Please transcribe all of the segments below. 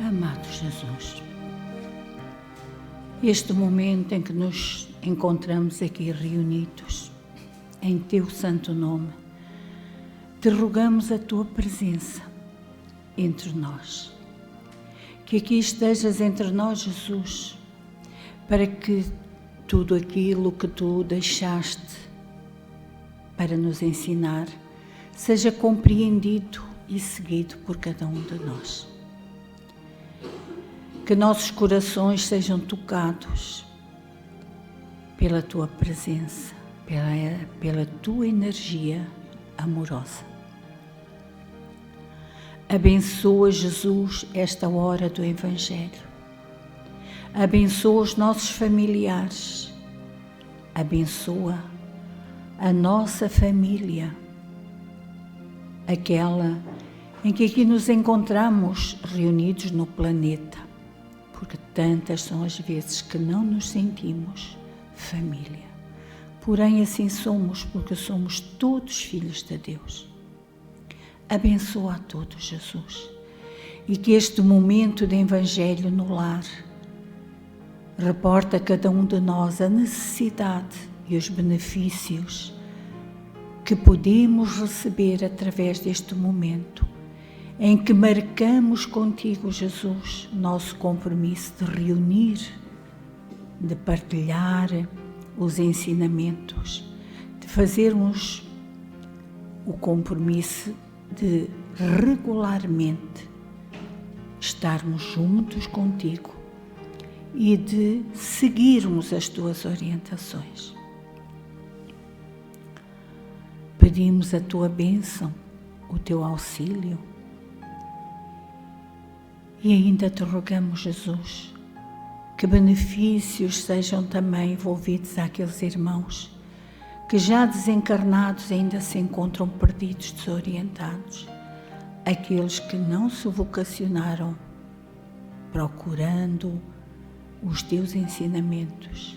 Amado Jesus, este momento em que nos encontramos aqui reunidos, em Teu santo nome, te rogamos a Tua presença entre nós. Que aqui estejas entre nós, Jesus, para que tudo aquilo que Tu deixaste para nos ensinar seja compreendido e seguido por cada um de nós. Que nossos corações sejam tocados pela Tua presença, pela Tua energia amorosa. Abençoa, Jesus, esta hora do Evangelho. Abençoa os nossos familiares. Abençoa a nossa família, aquela em que aqui nos encontramos reunidos no planeta, porque tantas são as vezes que não nos sentimos família. Porém, assim somos, porque somos todos filhos de Deus. Abençoa a todos, Jesus, e que este momento de Evangelho no lar reporta a cada um de nós a necessidade e os benefícios que podemos receber através deste momento, em que marcamos contigo, Jesus, nosso compromisso de reunir, de partilhar os ensinamentos, de fazermos o compromisso de regularmente estarmos juntos contigo e de seguirmos as tuas orientações. Pedimos a tua bênção, o teu auxílio, e ainda te rogamos, Jesus, que benefícios sejam também envolvidos àqueles irmãos que já desencarnados ainda se encontram perdidos, desorientados, aqueles que não se vocacionaram procurando os teus ensinamentos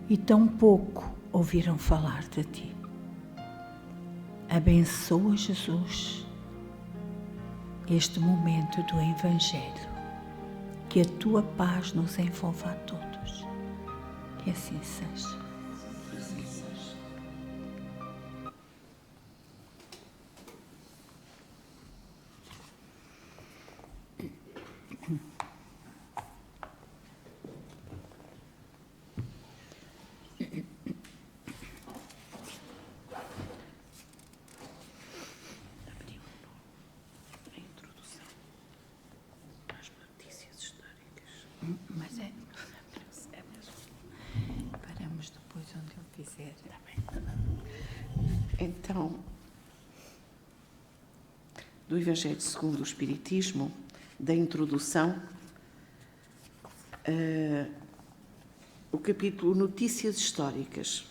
e tão pouco ouviram falar de ti. Abençoa, Jesus, este momento do Evangelho, que a tua paz nos envolva a todos. Que assim seja. Mas é mesmo. Paramos depois onde ele quiser. Então, do Evangelho segundo o Espiritismo, da introdução, o capítulo Notícias Históricas.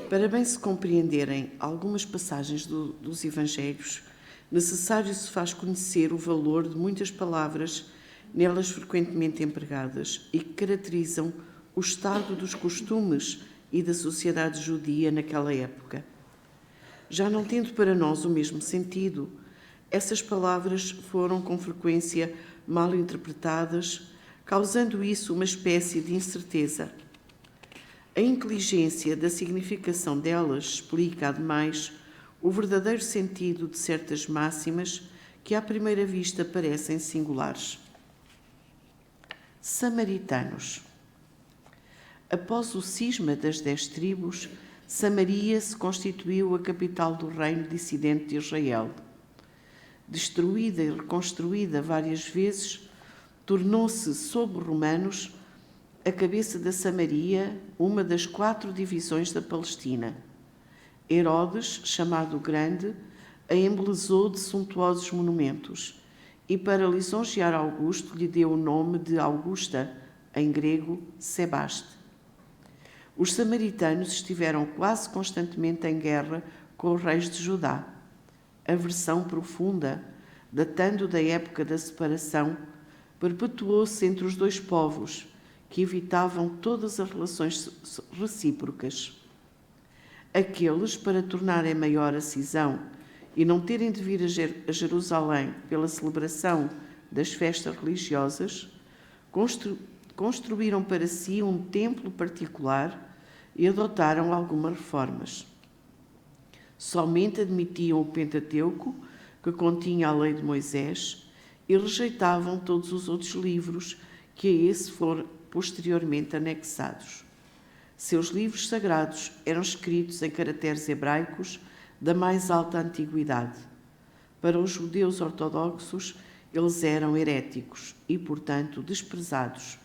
Para bem se compreenderem algumas passagens dos Evangelhos, necessário se faz conhecer o valor de muitas palavras nelas frequentemente empregadas e que caracterizam o estado dos costumes e da sociedade judia naquela época. Já não tendo para nós o mesmo sentido, essas palavras foram com frequência mal interpretadas, causando isso uma espécie de incerteza. A inteligência da significação delas explica, ademais, o verdadeiro sentido de certas máximas que à primeira vista parecem singulares. Samaritanos. Após o cisma das 10 tribos, Samaria se constituiu a capital do reino dissidente de Israel. Destruída e reconstruída várias vezes, tornou-se, sob os romanos, a cabeça da Samaria, uma das 4 divisões da Palestina. Herodes, chamado Grande, a embelezou de suntuosos monumentos e, para lisonjear Augusto, lhe deu o nome de Augusta, em grego, Sebaste. Os samaritanos estiveram quase constantemente em guerra com os reis de Judá. Aversão profunda, datando da época da separação, perpetuou-se entre os dois povos, que evitavam todas as relações recíprocas. Aqueles, para tornarem maior a cisão e não terem de vir a Jerusalém pela celebração das festas religiosas, construíram para si um templo particular e adotaram algumas reformas. Somente admitiam o Pentateuco, que continha a lei de Moisés, e rejeitavam todos os outros livros que a esse foram posteriormente anexados. Seus livros sagrados eram escritos em caracteres hebraicos da mais alta antiguidade. Para os judeus ortodoxos, eles eram heréticos e, portanto, desprezados,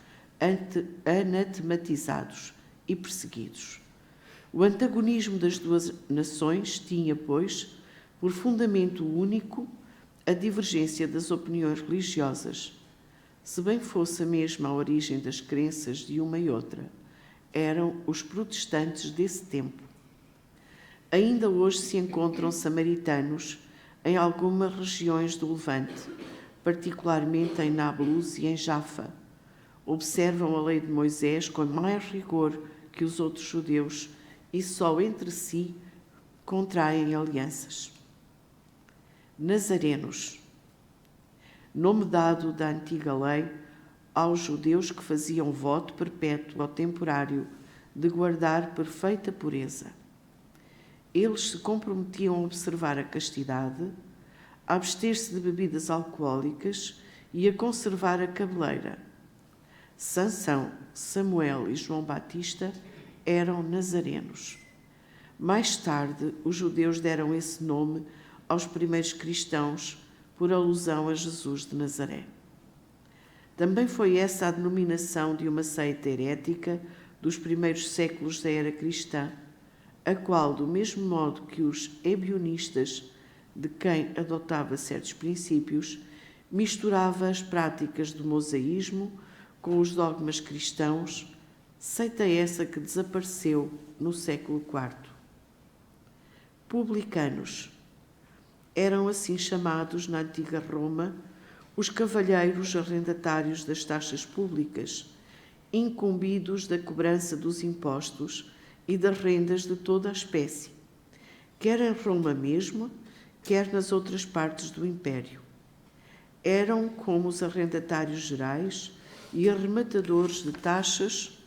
anatematizados e perseguidos. O antagonismo das duas nações tinha, pois, por fundamento único a divergência das opiniões religiosas. Se bem fosse a mesma a origem das crenças de uma e outra, eram os protestantes desse tempo. Ainda hoje se encontram samaritanos em algumas regiões do Levante, particularmente em Nablus e em Jafa. Observam a lei de Moisés com mais rigor que os outros judeus e só entre si contraem alianças. Nazarenos, nome dado da antiga lei aos judeus que faziam voto perpétuo ou temporário de guardar perfeita pureza. Eles se comprometiam a observar a castidade, a abster-se de bebidas alcoólicas e a conservar a cabeleira. Sansão, Samuel e João Batista eram nazarenos. Mais tarde, os judeus deram esse nome aos primeiros cristãos por alusão a Jesus de Nazaré. Também foi essa a denominação de uma seita herética dos primeiros séculos da era cristã, a qual, do mesmo modo que os ebionistas, de quem adotava certos princípios, misturava as práticas do mosaísmo com os dogmas cristãos, seita essa que desapareceu no século IV. Publicanos. Eram assim chamados na antiga Roma os cavalheiros arrendatários das taxas públicas, incumbidos da cobrança dos impostos e das rendas de toda a espécie, quer em Roma mesmo, quer nas outras partes do Império. Eram como os arrendatários gerais e arrematadores de taxas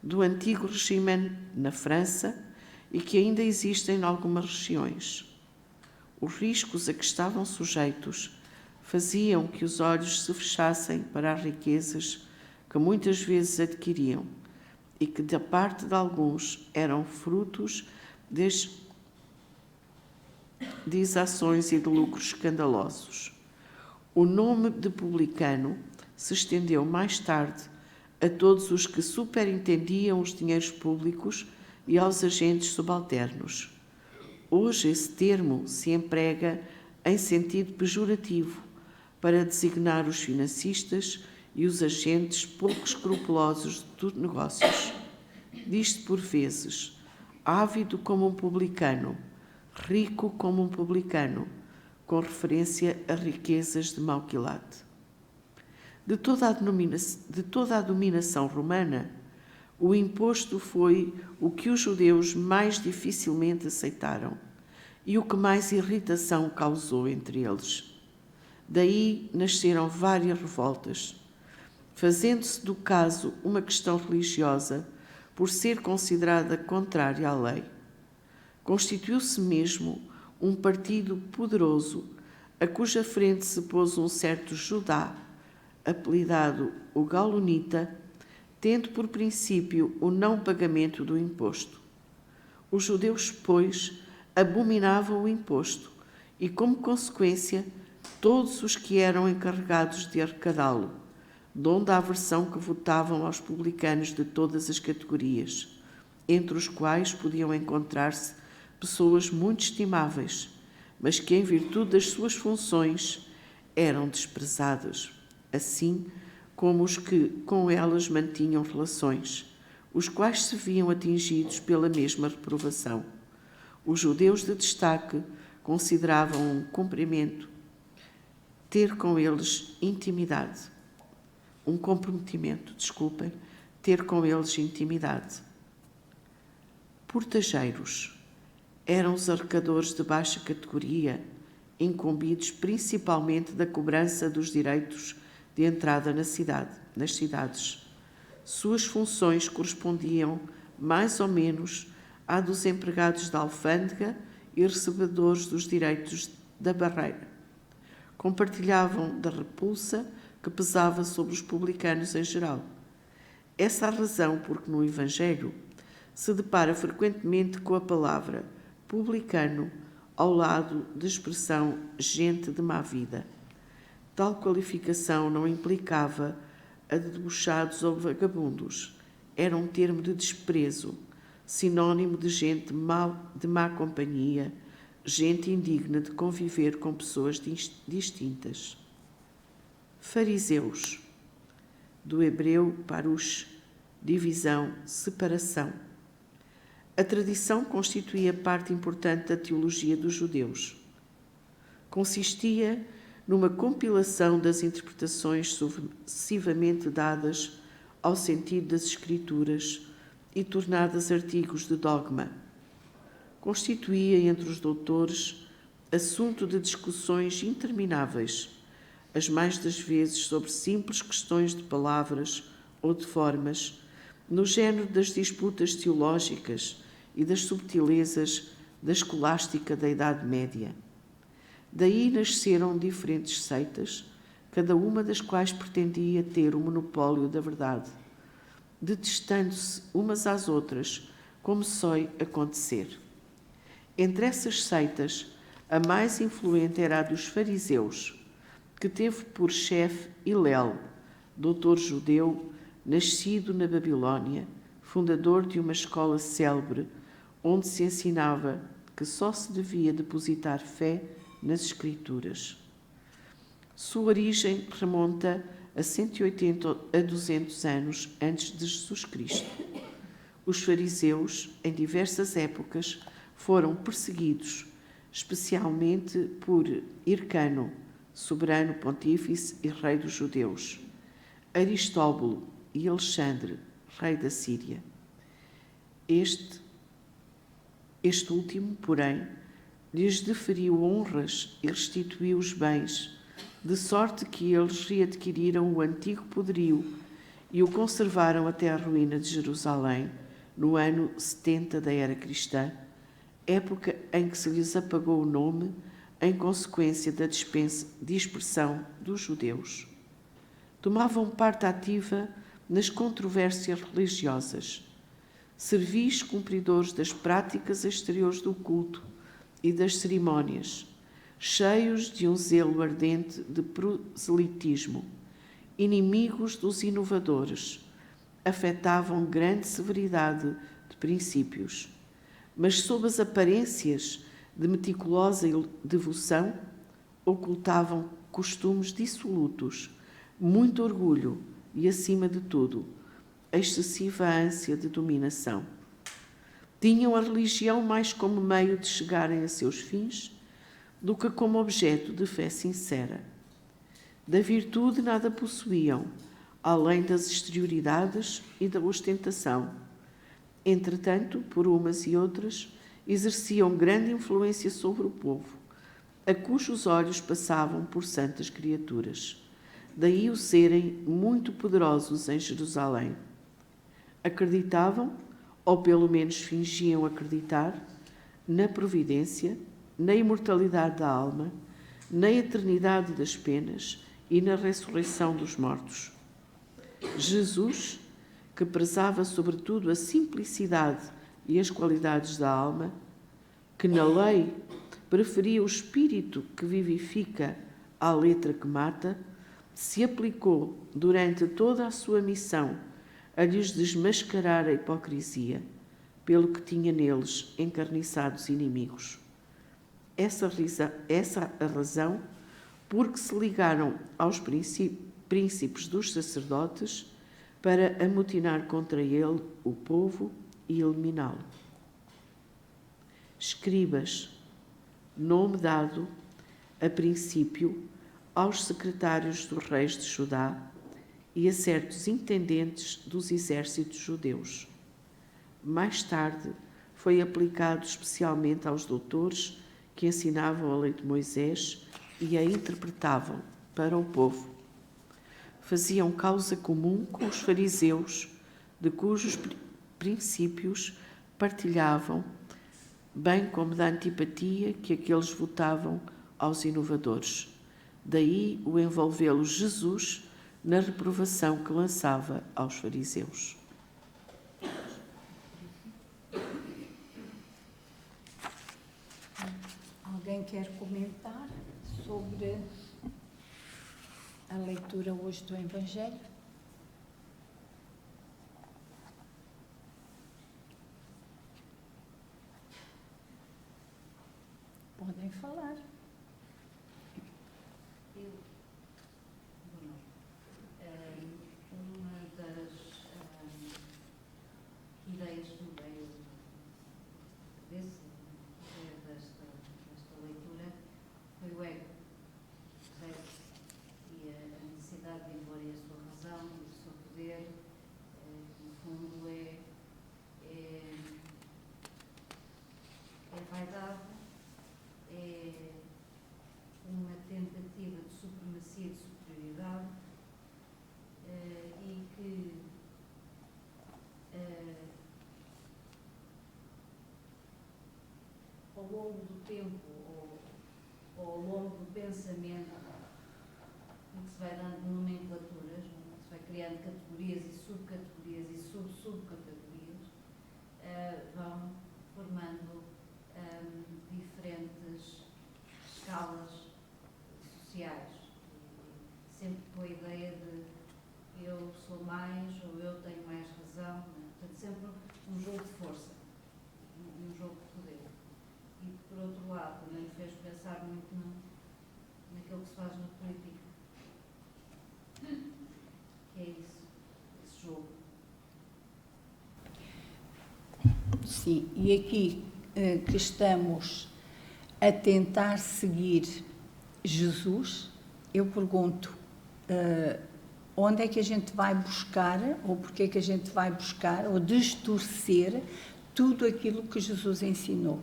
do antigo regime na França e que ainda existem em algumas regiões. Os riscos a que estavam sujeitos faziam que os olhos se fechassem para as riquezas que muitas vezes adquiriam e que, da parte de alguns, eram frutos de exações e de lucros escandalosos. O nome de publicano se estendeu mais tarde a todos os que superintendiam os dinheiros públicos e aos agentes subalternos. Hoje esse termo se emprega em sentido pejorativo para designar os financistas e os agentes pouco escrupulosos dos negócios. Diz-se por vezes, ávido como um publicano, rico como um publicano, com referência a riquezas de mau quilate. De toda a dominação romana, o imposto foi o que os judeus mais dificilmente aceitaram e o que mais irritação causou entre eles. Daí nasceram várias revoltas, fazendo-se do caso uma questão religiosa por ser considerada contrária à lei. Constituiu-se mesmo um partido poderoso, a cuja frente se pôs um certo Judá, apelidado o Gaulonita, tendo por princípio o não pagamento do imposto. Os judeus, pois, abominavam o imposto e, como consequência, todos os que eram encarregados de arrecadá-lo, donde a aversão que votavam aos publicanos de todas as categorias, entre os quais podiam encontrar-se pessoas muito estimáveis, mas que, em virtude das suas funções, eram desprezadas, assim como os que com elas mantinham relações, os quais se viam atingidos pela mesma reprovação. Os judeus de destaque consideravam um cumprimento ter com eles intimidade. Um comprometimento, ter com eles intimidade. Portageiros eram os arrecadores de baixa categoria incumbidos principalmente da cobrança dos direitos de entrada nas cidades. Suas funções correspondiam, mais ou menos, à dos empregados da alfândega e recebedores dos direitos da barreira. Compartilhavam da repulsa que pesava sobre os publicanos em geral. Essa é a razão porque no Evangelho se depara frequentemente com a palavra publicano ao lado da expressão gente de má vida. Tal qualificação não implicava a de debochados ou vagabundos. Era um termo de desprezo, sinónimo de gente de má companhia, gente indigna de conviver com pessoas distintas. Fariseus, do hebreu parush, divisão, separação. A tradição constituía parte importante da teologia dos judeus. Consistia numa compilação das interpretações sucessivamente dadas ao sentido das Escrituras e tornadas artigos de dogma. Constituía entre os doutores assunto de discussões intermináveis, as mais das vezes sobre simples questões de palavras ou de formas, no género das disputas teológicas e das subtilezas da escolástica da Idade Média. Daí nasceram diferentes seitas, cada uma das quais pretendia ter o monopólio da verdade, detestando-se umas às outras, como sói acontecer. Entre essas seitas, a mais influente era a dos fariseus, que teve por chefe Hilel, doutor judeu, nascido na Babilónia, fundador de uma escola célebre, onde se ensinava que só se devia depositar fé nas Escrituras. Sua origem remonta a 180 a 200 anos antes de Jesus Cristo. Os fariseus, em diversas épocas, foram perseguidos, especialmente por Hircano, soberano pontífice e rei dos judeus, Aristóbulo e Alexandre, rei da Síria. Este último, porém, lhes deferiu honras e restituiu os bens, de sorte que eles readquiriram o antigo poderio e o conservaram até a ruína de Jerusalém, no ano 70 da era cristã, época em que se lhes apagou o nome em consequência da dispersão dos judeus. Tomavam parte ativa nas controvérsias religiosas, servis cumpridores das práticas exteriores do culto e das cerimónias, cheios de um zelo ardente de proselitismo, inimigos dos inovadores, afetavam grande severidade de princípios, mas sob as aparências de meticulosa devoção, ocultavam costumes dissolutos, muito orgulho e, acima de tudo, excessiva ânsia de dominação. Tinham a religião mais como meio de chegarem a seus fins do que como objeto de fé sincera. Da virtude nada possuíam, além das exterioridades e da ostentação. Entretanto, por umas e outras, exerciam grande influência sobre o povo, a cujos olhos passavam por santas criaturas. Daí o serem muito poderosos em Jerusalém. Acreditavam, ou pelo menos fingiam acreditar, na providência, na imortalidade da alma, na eternidade das penas e na ressurreição dos mortos. Jesus, que prezava sobretudo a simplicidade e as qualidades da alma, que na lei preferia o espírito que vivifica à letra que mata, se aplicou durante toda a sua missão a lhes desmascarar a hipocrisia, pelo que tinha neles encarniçados inimigos. Essa a razão porque se ligaram aos príncipes dos sacerdotes para amotinar contra ele o povo e eliminá-lo. Escribas, nome dado, a princípio, aos secretários dos reis de Judá e a certos intendentes dos exércitos judeus. Mais tarde, foi aplicado especialmente aos doutores que ensinavam a lei de Moisés e a interpretavam para o povo. Faziam causa comum com os fariseus, de cujos princípios partilhavam, bem como da antipatia que aqueles votavam aos inovadores. Daí o envolvê-lo Jesus na reprovação que lançava aos fariseus. Alguém quer comentar sobre a leitura hoje do Evangelho? Podem falar. Uma das ideias que me veio desta leitura foi o ego, e a necessidade de impor a sua razão e o seu poder, que no fundo é vaidade, é uma tentativa de supremacia e de superioridade, e que ao longo do tempo ou ao longo do pensamento, em que se vai dando nomenclaturas, se vai criando categorias e subcategorias e subcategorias, vão formando diferentes escalas sociais, sempre com a ideia de eu sou mais ou eu tenho mais razão, portanto sempre um jogo de força, um jogo de poder. E por outro lado também me fez pensar muito naquilo que se faz na política, que é isso, esse jogo. Sim, e aqui que estamos a tentar seguir Jesus, eu pergunto, onde é que a gente vai buscar, ou porque é que a gente vai buscar, ou distorcer tudo aquilo que Jesus ensinou?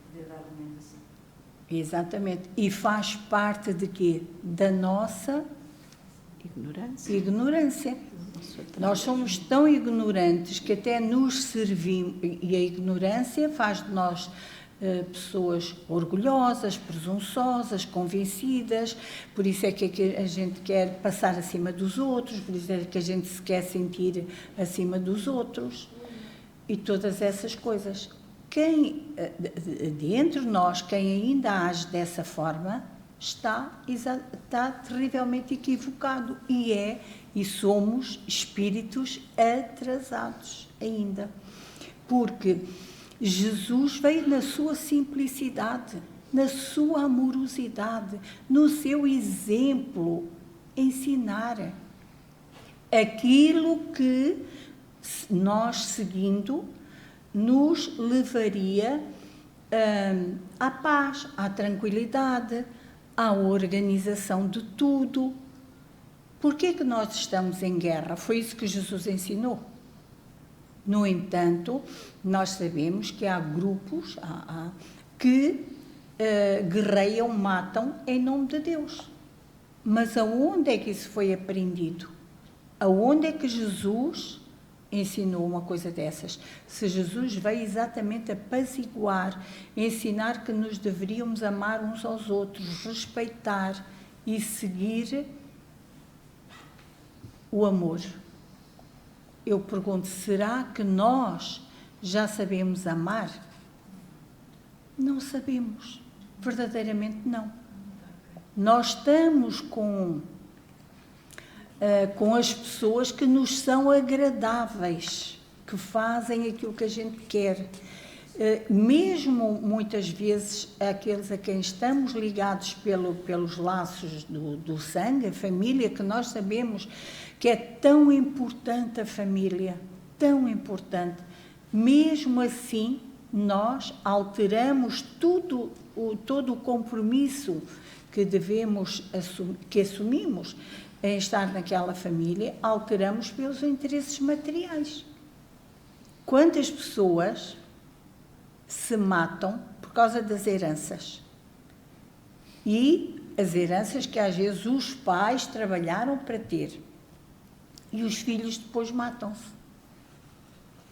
Poder da argumentação. Exatamente. E faz parte de quê? Da nossa ignorância. Nós somos tão ignorantes que até nos servimos, e a ignorância faz de nós pessoas orgulhosas, presunçosas, convencidas, por isso é que a gente quer passar acima dos outros, por isso é que a gente se quer sentir acima dos outros, e todas essas coisas. Quem, de entre nós, quem ainda age dessa forma, está terrivelmente equivocado, e somos espíritos atrasados ainda, porque Jesus veio na sua simplicidade, na sua amorosidade, no seu exemplo, ensinar aquilo que nós, seguindo, nos levaria à paz, à tranquilidade, à organização de tudo. Por que é que nós estamos em guerra? Foi isso que Jesus ensinou. No entanto, nós sabemos que há grupos que guerreiam, matam em nome de Deus. Mas aonde é que isso foi aprendido? Aonde é que Jesus ensinou uma coisa dessas? Se Jesus veio exatamente apaziguar, ensinar que nos deveríamos amar uns aos outros, respeitar e seguir o amor. Eu pergunto, será que nós já sabemos amar? Não sabemos, verdadeiramente não. Nós estamos com as pessoas que nos são agradáveis, que fazem aquilo que a gente quer. Mesmo muitas vezes aqueles a quem estamos ligados pelos laços do sangue, a família, que nós sabemos que é tão importante a família, tão importante. Mesmo assim, nós alteramos todo o compromisso que assumimos em estar naquela família, alteramos pelos interesses materiais. Quantas pessoas se matam por causa das heranças. E as heranças que às vezes os pais trabalharam para ter. E os filhos depois matam-se.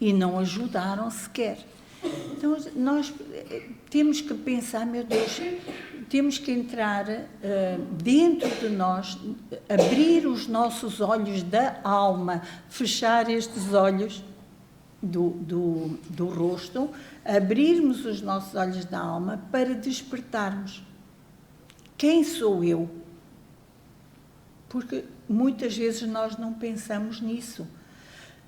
E não ajudaram sequer. Então, nós temos que pensar, meu Deus, temos que entrar dentro de nós, abrir os nossos olhos da alma, fechar estes olhos do rosto, abrirmos os nossos olhos da alma para despertarmos. Quem sou eu? Porque muitas vezes nós não pensamos nisso.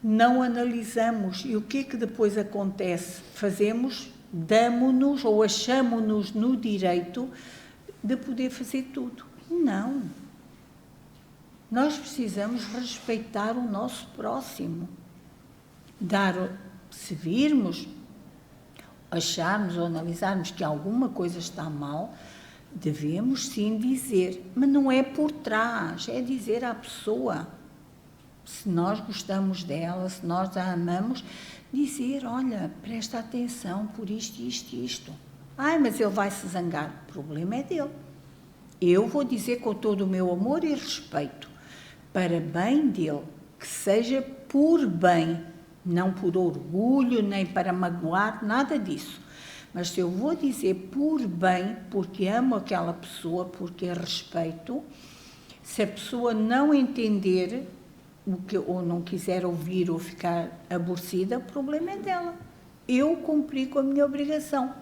Não analisamos. E o que é que depois acontece? Fazemos, damos-nos ou achamos-nos no direito de poder fazer tudo. Não. Nós precisamos respeitar o nosso próximo. Se virmos, acharmos ou analisarmos que alguma coisa está mal, devemos sim dizer. Mas não é por trás, é dizer à pessoa. Se nós gostamos dela, se nós a amamos, dizer, olha, presta atenção por isto, isto e isto. Ai, mas ele vai se zangar. O problema é dele. Eu vou dizer com todo o meu amor e respeito, para bem dele, que seja por bem, não por orgulho, nem para magoar, nada disso. Mas se eu vou dizer por bem, porque amo aquela pessoa, porque respeito, se a pessoa não entender ou não quiser ouvir ou ficar aborrecida, o problema é dela. Eu cumpri com a minha obrigação.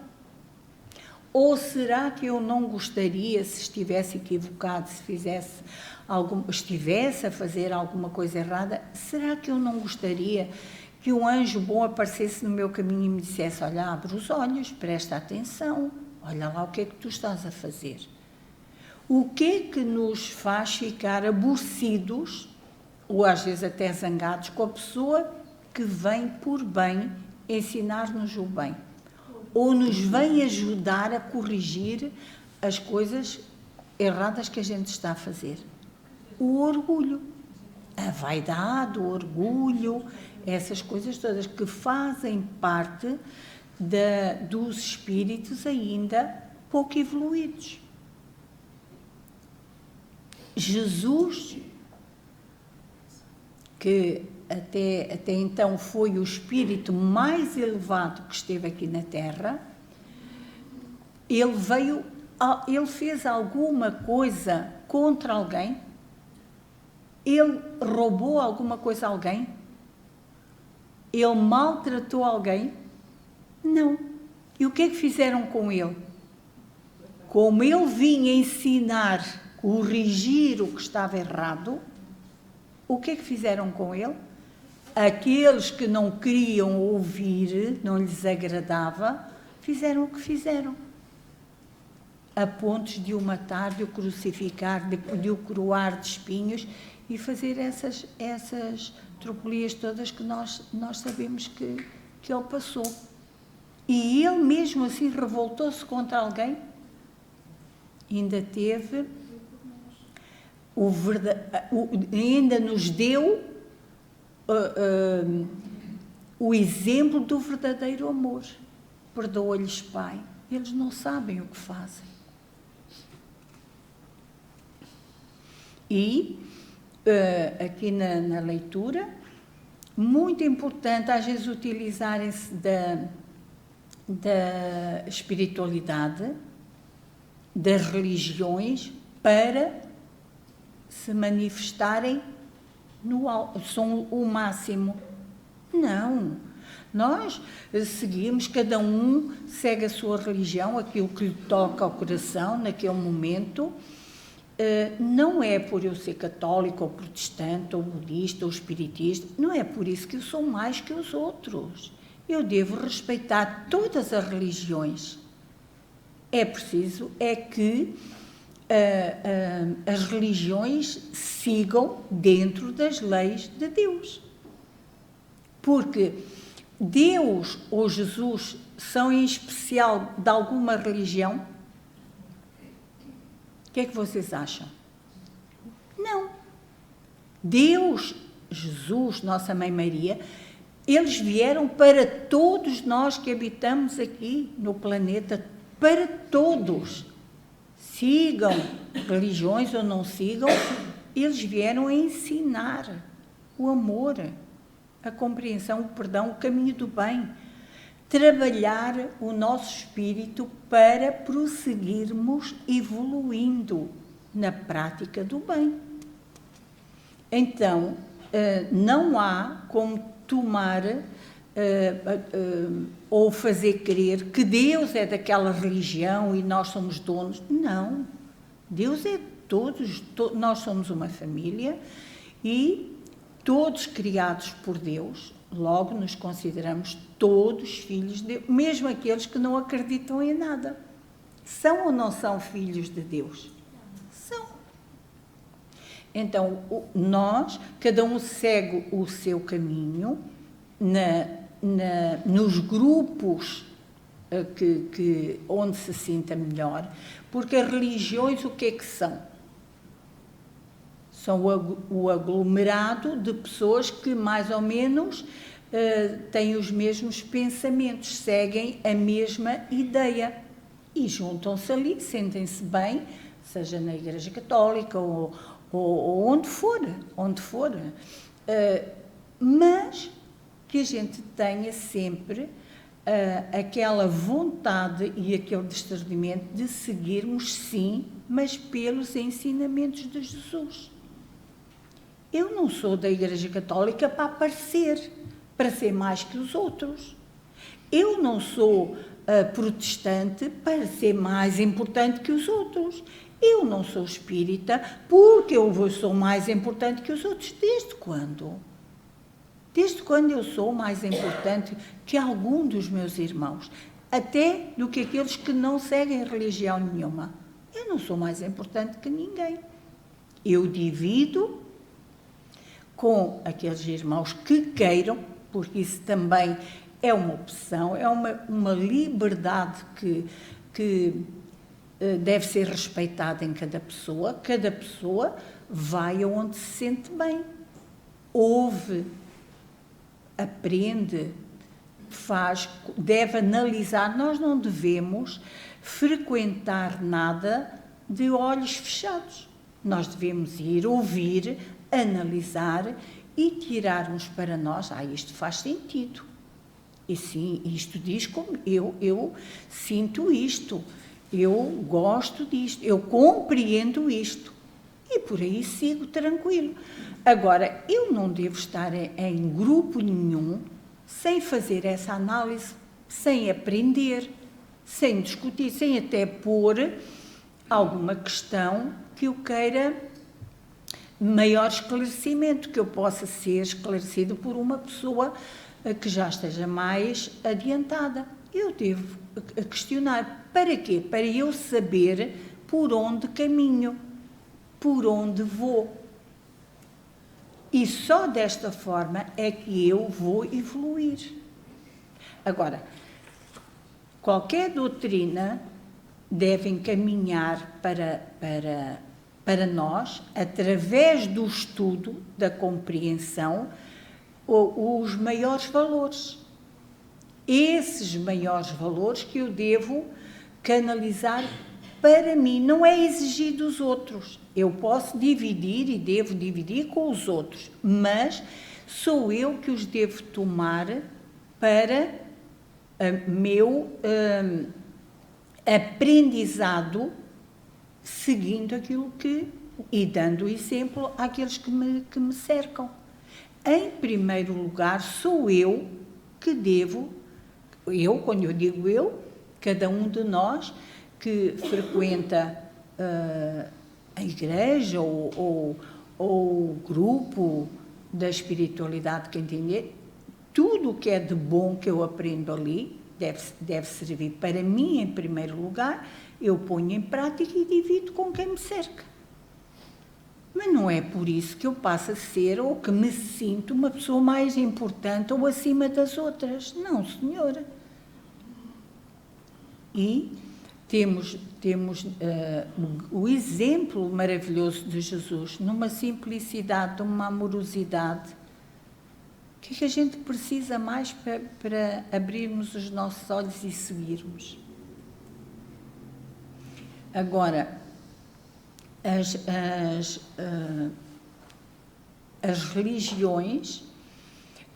Ou será que eu não gostaria, se estivesse equivocado, se estivesse a fazer alguma coisa errada, será que eu não gostaria que um anjo bom aparecesse no meu caminho e me dissesse, olha, abre os olhos, presta atenção, olha lá o que é que tu estás a fazer. O que é que nos faz ficar aborrecidos, ou às vezes até zangados, com a pessoa que vem por bem ensinar-nos o bem, ou nos vem ajudar a corrigir as coisas erradas que a gente está a fazer? O orgulho, a vaidade, o orgulho, essas coisas todas que fazem parte dos espíritos ainda pouco evoluídos. Jesus, que até então foi o espírito mais elevado que esteve aqui na Terra, ele fez alguma coisa contra alguém? Ele roubou alguma coisa a alguém? Ele maltratou alguém? Não. E o que é que fizeram com ele? Como ele vinha ensinar, corrigir o que estava errado, o que é que fizeram com ele? Aqueles que não queriam ouvir, não lhes agradava, fizeram o que fizeram. A pontos de o matar, de o crucificar, de o coroar de espinhos e fazer essas tropelias todas que nós sabemos que ele passou. E ele mesmo assim revoltou-se contra alguém. Ainda teve, ainda nos deu o exemplo do verdadeiro amor. Perdoa-lhes, Pai. Eles não sabem o que fazem. E aqui na leitura, muito importante às vezes utilizarem-se da espiritualidade, das religiões, para se manifestarem são o máximo. Não. Nós seguimos, cada um segue a sua religião, aquilo que lhe toca ao coração naquele momento. Não é por eu ser católico, ou protestante, ou budista, ou espiritista, não é por isso que eu sou mais que os outros. Eu devo respeitar todas as religiões. É preciso que as religiões sigam dentro das leis de Deus. Porque Deus ou Jesus são em especial de alguma religião? O que é que vocês acham? Não. Deus, Jesus, Nossa Mãe Maria, eles vieram para todos nós que habitamos aqui no planeta para todos. Sigam religiões ou não sigam, eles vieram a ensinar o amor, a compreensão, o perdão, o caminho do bem. Trabalhar o nosso espírito para prosseguirmos evoluindo na prática do bem. Então, não há como tomar ou fazer crer que Deus é daquela religião e nós somos donos. Não. Deus é todos, nós somos uma família e todos criados por Deus, logo nos consideramos todos filhos de Deus, mesmo aqueles que não acreditam em nada. São ou não são filhos de Deus? São. Então, nós, cada um segue o seu caminho nos grupos onde se sinta melhor, porque as religiões o que é que são? São o aglomerado de pessoas que mais ou menos têm os mesmos pensamentos, seguem a mesma ideia e juntam-se ali, sentem-se bem, seja na Igreja Católica ou onde for, mas que a gente tenha sempre aquela vontade e aquele discernimento de seguirmos, sim, mas pelos ensinamentos de Jesus. Eu não sou da Igreja Católica para aparecer, para ser mais que os outros. Eu não sou protestante para ser mais importante que os outros. Eu não sou espírita porque eu sou mais importante que os outros. Desde quando? Desde quando eu sou mais importante que algum dos meus irmãos? Até do que aqueles que não seguem religião nenhuma. Eu não sou mais importante que ninguém. Eu divido com aqueles irmãos que queiram, porque isso também é uma opção, é uma liberdade que deve ser respeitada em cada pessoa vai aonde se sente bem, ouve, aprende, faz, deve analisar. Nós não devemos frequentar nada de olhos fechados, nós devemos ir ouvir, analisar e tirarmos para nós, isto faz sentido, e sim, isto diz como eu sinto isto, eu gosto disto, eu compreendo isto, e por aí sigo tranquilo. Agora, eu não devo estar em grupo nenhum sem fazer essa análise, sem aprender, sem discutir, sem até pôr alguma questão que eu queira maior esclarecimento, que eu possa ser esclarecido por uma pessoa que já esteja mais adiantada. Eu devo questionar. Para quê? Para eu saber por onde caminho, por onde vou. E só desta forma é que eu vou evoluir. Agora, qualquer doutrina deve encaminhar para nós, através do estudo, da compreensão, os maiores valores. Esses maiores valores que eu devo canalizar para mim, não é exigir dos outros. Eu posso dividir e devo dividir com os outros, mas sou eu que os devo tomar para meu aprendizado, seguindo aquilo e dando exemplo àqueles que me cercam. Em primeiro lugar, sou eu que devo, quando eu digo eu, cada um de nós que frequenta a igreja ou o grupo da espiritualidade que entender, tudo o que é de bom que eu aprendo ali deve servir para mim em primeiro lugar, eu ponho em prática e divido com quem me cerca. Mas não é por isso que eu passo a ser ou que me sinto uma pessoa mais importante ou acima das outras. Não, senhora. E temos o exemplo maravilhoso de Jesus, numa simplicidade, numa amorosidade. O que é que a gente precisa mais para abrirmos os nossos olhos e seguirmos? Agora, as religiões,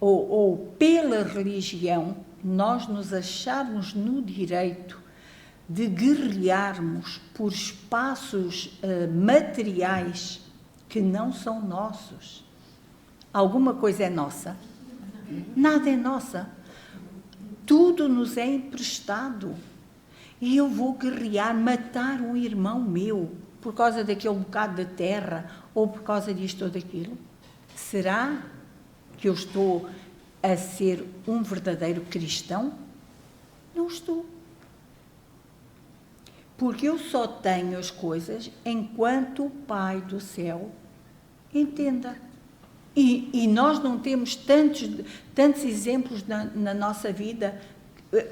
ou pela religião, nós nos acharmos no direito de guerrearmos por espaços materiais que não são nossos. Alguma coisa é nossa? Nada é nossa. Tudo nos é emprestado. E eu vou guerrear, matar um irmão meu por causa daquele bocado de terra ou por causa disto ou daquilo? Será que eu estou a ser um verdadeiro cristão? Não estou. Porque eu só tenho as coisas enquanto o Pai do céu entenda. E nós não temos tantos exemplos na nossa vida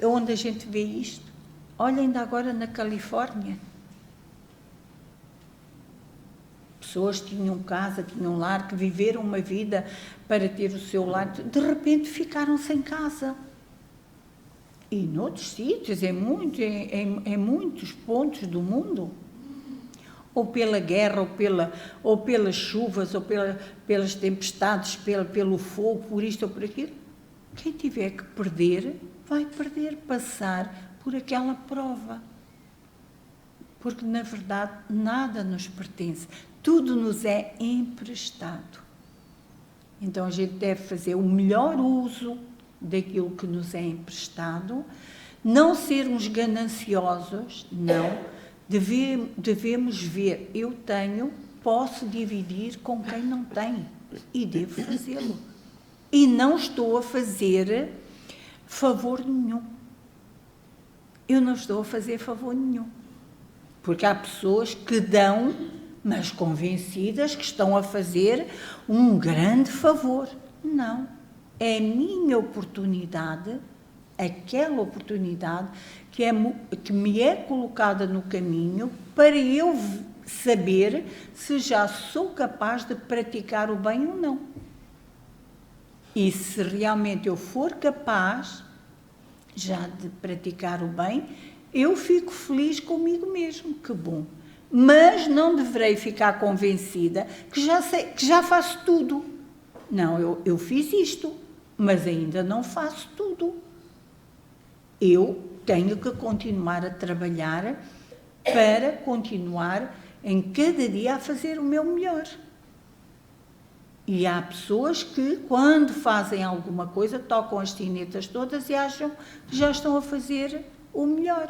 onde a gente vê isto. Olha, ainda agora na Califórnia. Pessoas que tinham casa, tinham lar, que viveram uma vida para ter o seu lar, de repente ficaram sem casa. E noutros sítios, em muitos pontos do mundo, ou pela guerra, ou pelas chuvas, ou pelas tempestades, pelo fogo, por isto ou por aquilo, quem tiver que perder, vai perder, passar por aquela prova. Porque, na verdade, nada nos pertence. Tudo nos é emprestado. Então, a gente deve fazer o melhor uso daquilo que nos é emprestado, não sermos gananciosos, não. Devemos ver, eu tenho, posso dividir com quem não tem, e devo fazê-lo. E não estou a fazer favor nenhum. Eu não estou a fazer favor nenhum. Porque há pessoas que dão, mas convencidas que estão a fazer um grande favor. Não. É a minha oportunidade, aquela oportunidade que me é colocada no caminho para eu saber se já sou capaz de praticar o bem ou não. E se realmente eu for capaz já de praticar o bem, eu fico feliz comigo mesmo, que bom. Mas não deverei ficar convencida que já sei, que já faço tudo. Não, eu fiz isto, mas ainda não faço tudo. Eu tenho que continuar a trabalhar para continuar em cada dia a fazer o meu melhor. E há pessoas que, quando fazem alguma coisa, tocam as tinetas todas e acham que já estão a fazer o melhor.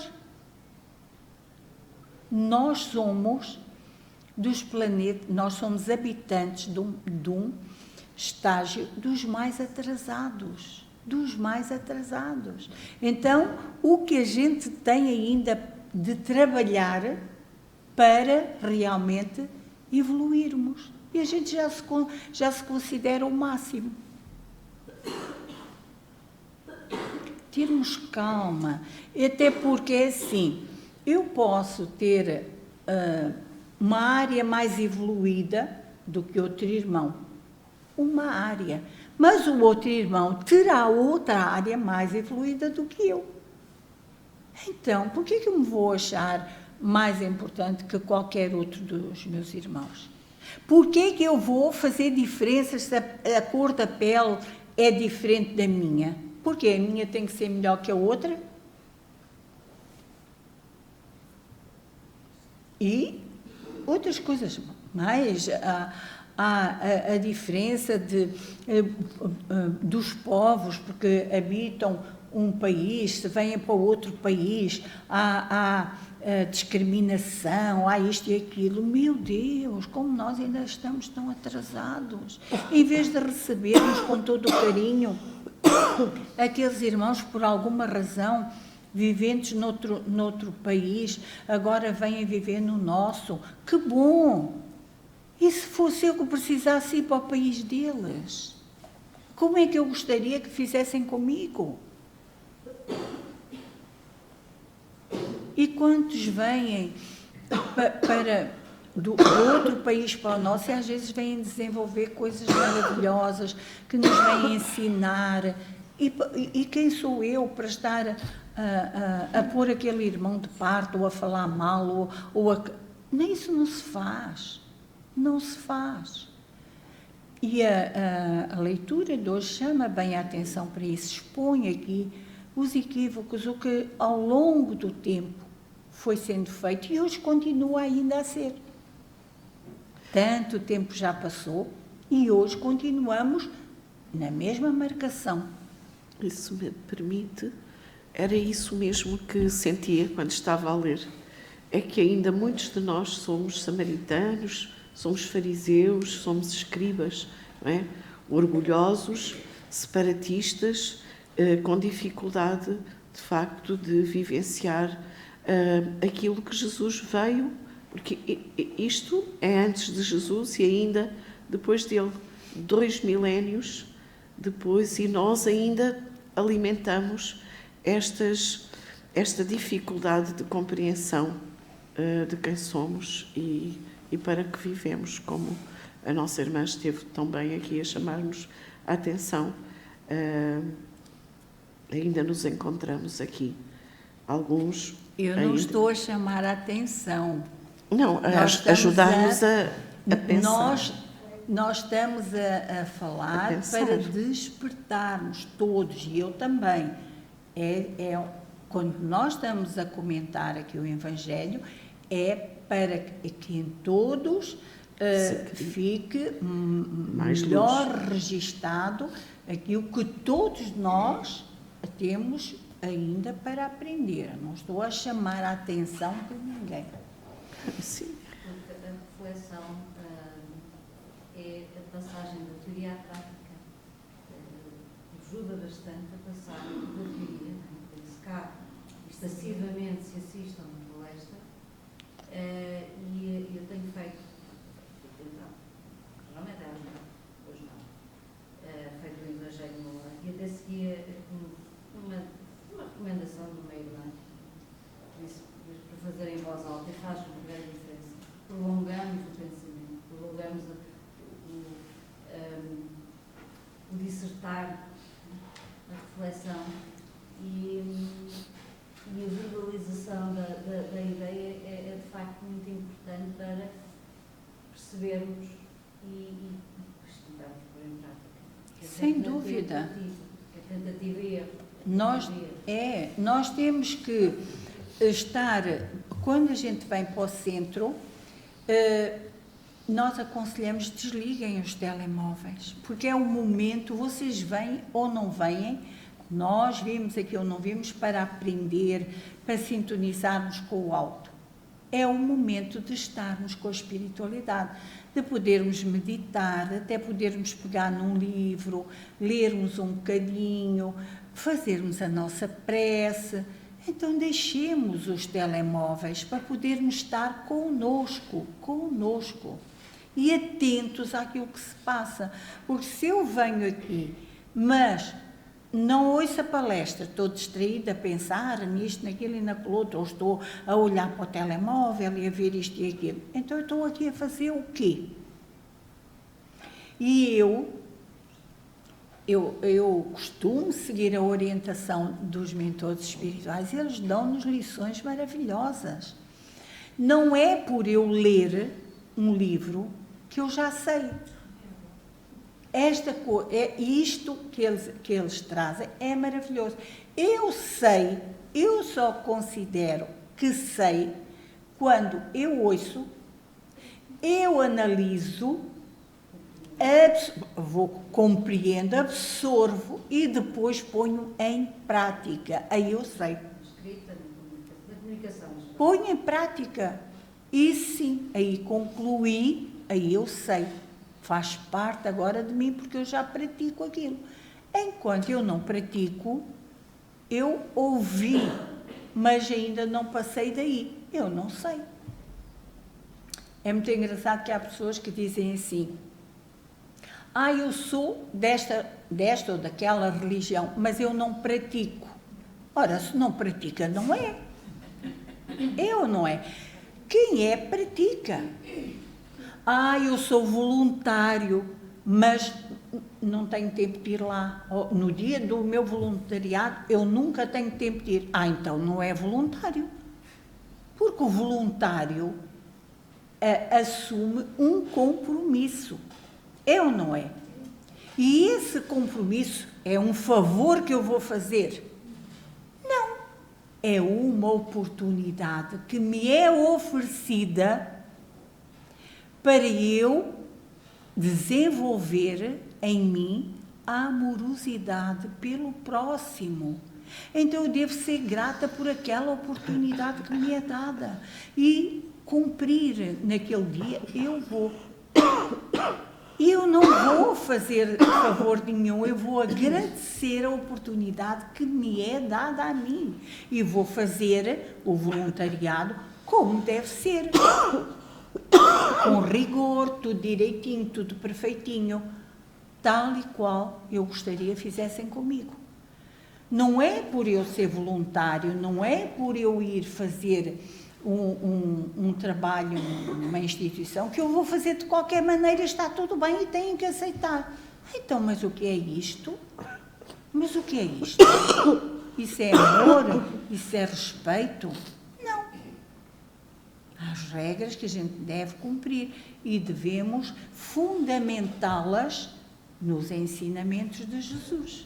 Nós somos dos planetas, nós somos habitantes de um estágio dos mais atrasados. Dos mais atrasados. Então, o que a gente tem ainda de trabalhar para realmente evoluirmos. E a gente já se considera o máximo. Termos calma, até porque é assim, eu posso ter uma área mais evoluída do que outro irmão, uma área, mas o outro irmão terá outra área mais evoluída do que eu. Então, por que eu me vou achar mais importante que qualquer outro dos meus irmãos? Por que eu vou fazer diferenças se a cor da pele é diferente da minha? Porque a minha tem que ser melhor que a outra? E outras coisas mais. Há a diferença dos povos, porque habitam um país, se vêm para outro país, há discriminação, há isto e aquilo. Meu Deus, como nós ainda estamos tão atrasados. Em vez de recebermos com todo o carinho aqueles irmãos, por alguma razão, viventes noutro país, agora vêm viver no nosso. Que bom! E se fosse eu que precisasse ir para o país deles? Como é que eu gostaria que fizessem comigo? E quantos vêm do outro país para o nosso e às vezes vêm desenvolver coisas maravilhosas, que nos vêm ensinar, E quem sou eu para estar a pôr aquele irmão de parte, ou a falar mal, nem isso não se faz. Não se faz. E a leitura de hoje chama bem a atenção para isso, expõe aqui os equívocos, o que ao longo do tempo foi sendo feito e hoje continua ainda a ser. Tanto tempo já passou e hoje continuamos na mesma marcação. Isso me permite, era isso mesmo que sentia quando estava a ler. É que ainda muitos de nós somos samaritanos, somos fariseus, somos escribas, não é? Orgulhosos, separatistas, com dificuldade, de facto, de vivenciar aquilo que Jesus veio, porque isto é antes de Jesus e ainda depois dele, 2 milénios depois, e nós ainda alimentamos esta dificuldade de compreensão de quem somos e para que vivemos, como a nossa irmã esteve tão bem aqui a chamar-nos a atenção. Ainda nos encontramos aqui, alguns... Eu não estou a chamar a atenção. Não, ajudar-nos a pensar. Nós estamos a falar para despertarmos todos, e eu também. Quando nós estamos a comentar aqui o Evangelho, é para que em todos fique melhor registado aquilo que todos nós temos ainda para aprender. Não estou a chamar a atenção de ninguém. Sim. Porque a reflexão é a passagem da teoria à prática. Ajuda bastante a passar da teoria, se cá excessivamente se assistam a palestra, e eu tenho feito, geralmente hoje não, feito o Evangelho no lar, e até seguia uma recomendação de uma irmã, disse para fazer em voz alta, e faz uma grande diferença. Prolongamos o pensamento, prolongamos o dissertar, a reflexão e a verbalização da ideia é de facto muito importante para percebermos e tentarmos pôr em prática. Sem dúvida. A tentativa e erro. Nós temos que estar, quando a gente vem para o centro, nós aconselhamos, desliguem os telemóveis, porque é o momento, vocês vêm ou não vêm, nós vimos aqui ou não vimos para aprender, para sintonizarmos com o alto. É o momento de estarmos com a espiritualidade, de podermos meditar, até podermos pegar num livro, lermos um bocadinho, fazermos a nossa prece. Então deixemos os telemóveis para podermos estar conosco e atentos àquilo que se passa. Porque se eu venho aqui, mas não ouço a palestra, estou distraída a pensar nisto, naquilo e naquilo outro, ou estou a olhar para o telemóvel e a ver isto e aquilo, então eu estou aqui a fazer o quê? E eu costumo seguir a orientação dos mentores espirituais, eles dão-nos lições maravilhosas. Não é por eu ler um livro que eu já sei. Isto que eles trazem é maravilhoso. Eu sei, eu só considero que sei quando eu ouço, eu analiso, compreendo, absorvo e depois ponho em prática. Aí eu sei. Escrita, na comunicação. Ponho em prática. E sim, aí concluí, aí eu sei. Faz parte agora de mim porque eu já pratico aquilo. Enquanto eu não pratico, eu ouvi, mas ainda não passei daí. Eu não sei. É muito engraçado que há pessoas que dizem assim: eu sou desta ou daquela religião, mas eu não pratico. Ora, se não pratica, não é. Eu não é. Quem é, pratica. Eu sou voluntário, mas não tenho tempo de ir lá. No dia do meu voluntariado, eu nunca tenho tempo de ir. Então não é voluntário. Porque o voluntário assume um compromisso. É ou não é? E esse compromisso é um favor que eu vou fazer? Não. É uma oportunidade que me é oferecida para eu desenvolver em mim a amorosidade pelo próximo. Então eu devo ser grata por aquela oportunidade que me é dada e cumprir naquele dia. Eu não vou fazer favor nenhum, eu vou agradecer a oportunidade que me é dada a mim e vou fazer o voluntariado como deve ser, com rigor, tudo direitinho, tudo perfeitinho, tal e qual eu gostaria que fizessem comigo. Não é por eu ser voluntário, não é por eu ir fazer um trabalho numa instituição que eu vou fazer de qualquer maneira, está tudo bem e tenho que aceitar. Então, mas o que é isto? Mas o que é isto? Isso é amor? Isso é respeito? Não. Há as regras que a gente deve cumprir e devemos fundamentá-las nos ensinamentos de Jesus.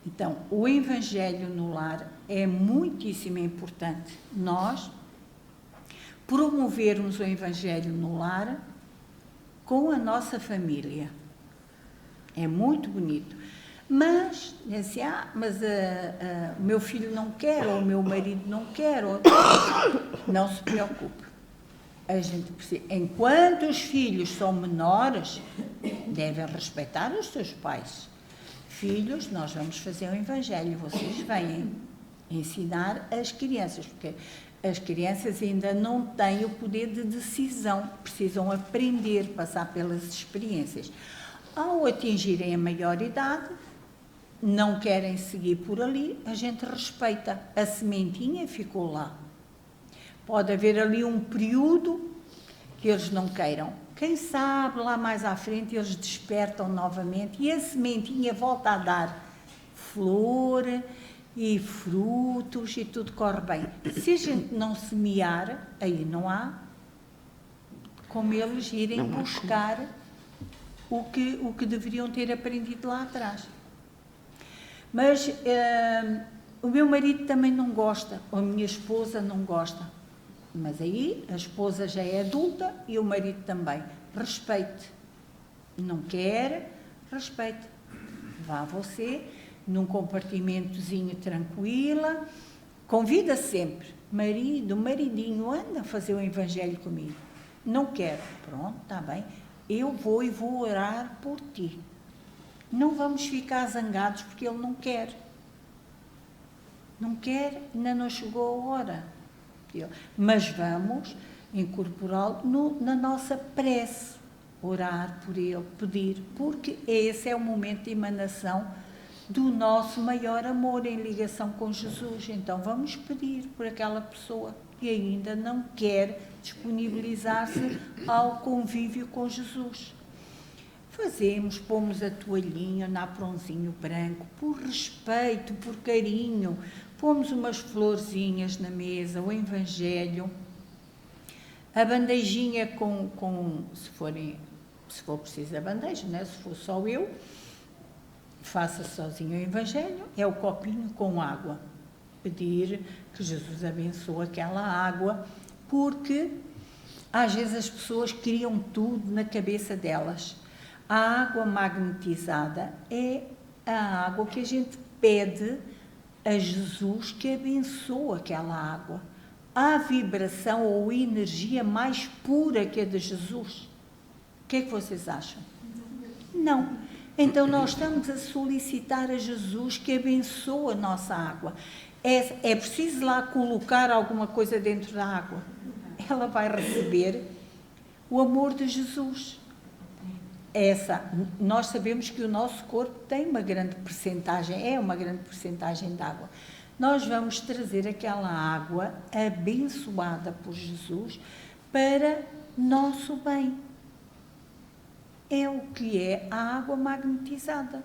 Então, o Evangelho no lar é muitíssimo importante. Nós promovermos o Evangelho no lar com a nossa família. É muito bonito. Mas, assim, o meu filho não quer, ou o meu marido não quer, não se preocupe. A gente precisa, enquanto os filhos são menores, devem respeitar os seus pais. Filhos, nós vamos fazer o Evangelho, vocês vêm ensinar as crianças, porque as crianças ainda não têm o poder de decisão, precisam aprender, passar pelas experiências. Ao atingirem a maioridade, não querem seguir por ali, a gente respeita, a sementinha ficou lá. Pode haver ali um período que eles não queiram. Quem sabe, lá mais à frente, eles despertam novamente e a sementinha volta a dar flor e frutos e tudo corre bem. Se a gente não semear, aí não há como eles irem buscar o que deveriam ter aprendido lá atrás. Mas o meu marido também não gosta, ou a minha esposa não gosta. Mas aí a esposa já é adulta e o marido também. Respeite. Não quer, respeite. Vá você num compartimentozinho tranquila. Convida sempre. Marido, maridinho, anda a fazer o Evangelho comigo. Não quero. Pronto, está bem. Eu vou e vou orar por ti. Não vamos ficar zangados porque ele não quer. Não quer, ainda não chegou a hora. Mas vamos incorporá-lo na nossa prece, orar por ele, pedir, porque esse é o momento de emanação do nosso maior amor em ligação com Jesus. Então vamos pedir por aquela pessoa que ainda não quer disponibilizar-se ao convívio com Jesus. Fazemos, pomos a toalhinha, o napronzinho branco, por respeito, por carinho, pomos umas florzinhas na mesa, o Evangelho, a bandejinha se for preciso a bandeja, né? Se for só eu, faça sozinho o Evangelho, é o copinho com água. Pedir que Jesus abençoe aquela água, porque às vezes as pessoas criam tudo na cabeça delas. A água magnetizada é a água que a gente pede a Jesus que abençoe aquela água. Há vibração ou energia mais pura que a de Jesus? O que é que vocês acham? Não. Então nós estamos a solicitar a Jesus que abençoe a nossa água. É preciso lá colocar alguma coisa dentro da água. Ela vai receber o amor de Jesus. Nós sabemos que o nosso corpo tem uma grande percentagem, é uma grande percentagem de água. Nós vamos trazer aquela água abençoada por Jesus para nosso bem. é o que é a água magnetizada.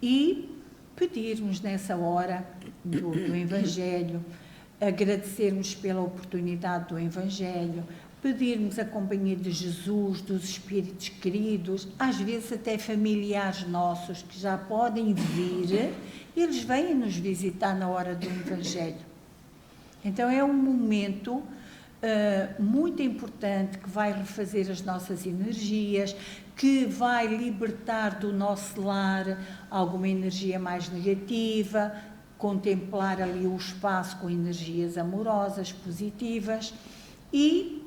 E pedirmos nessa hora do Evangelho, agradecermos pela oportunidade do Evangelho, pedirmos a companhia de Jesus, dos Espíritos queridos, às vezes até familiares nossos que já podem vir, eles vêm nos visitar na hora do Evangelho. Então é um momento muito importante que vai refazer as nossas energias, que vai libertar do nosso lar alguma energia mais negativa, contemplar ali o espaço com energias amorosas, positivas e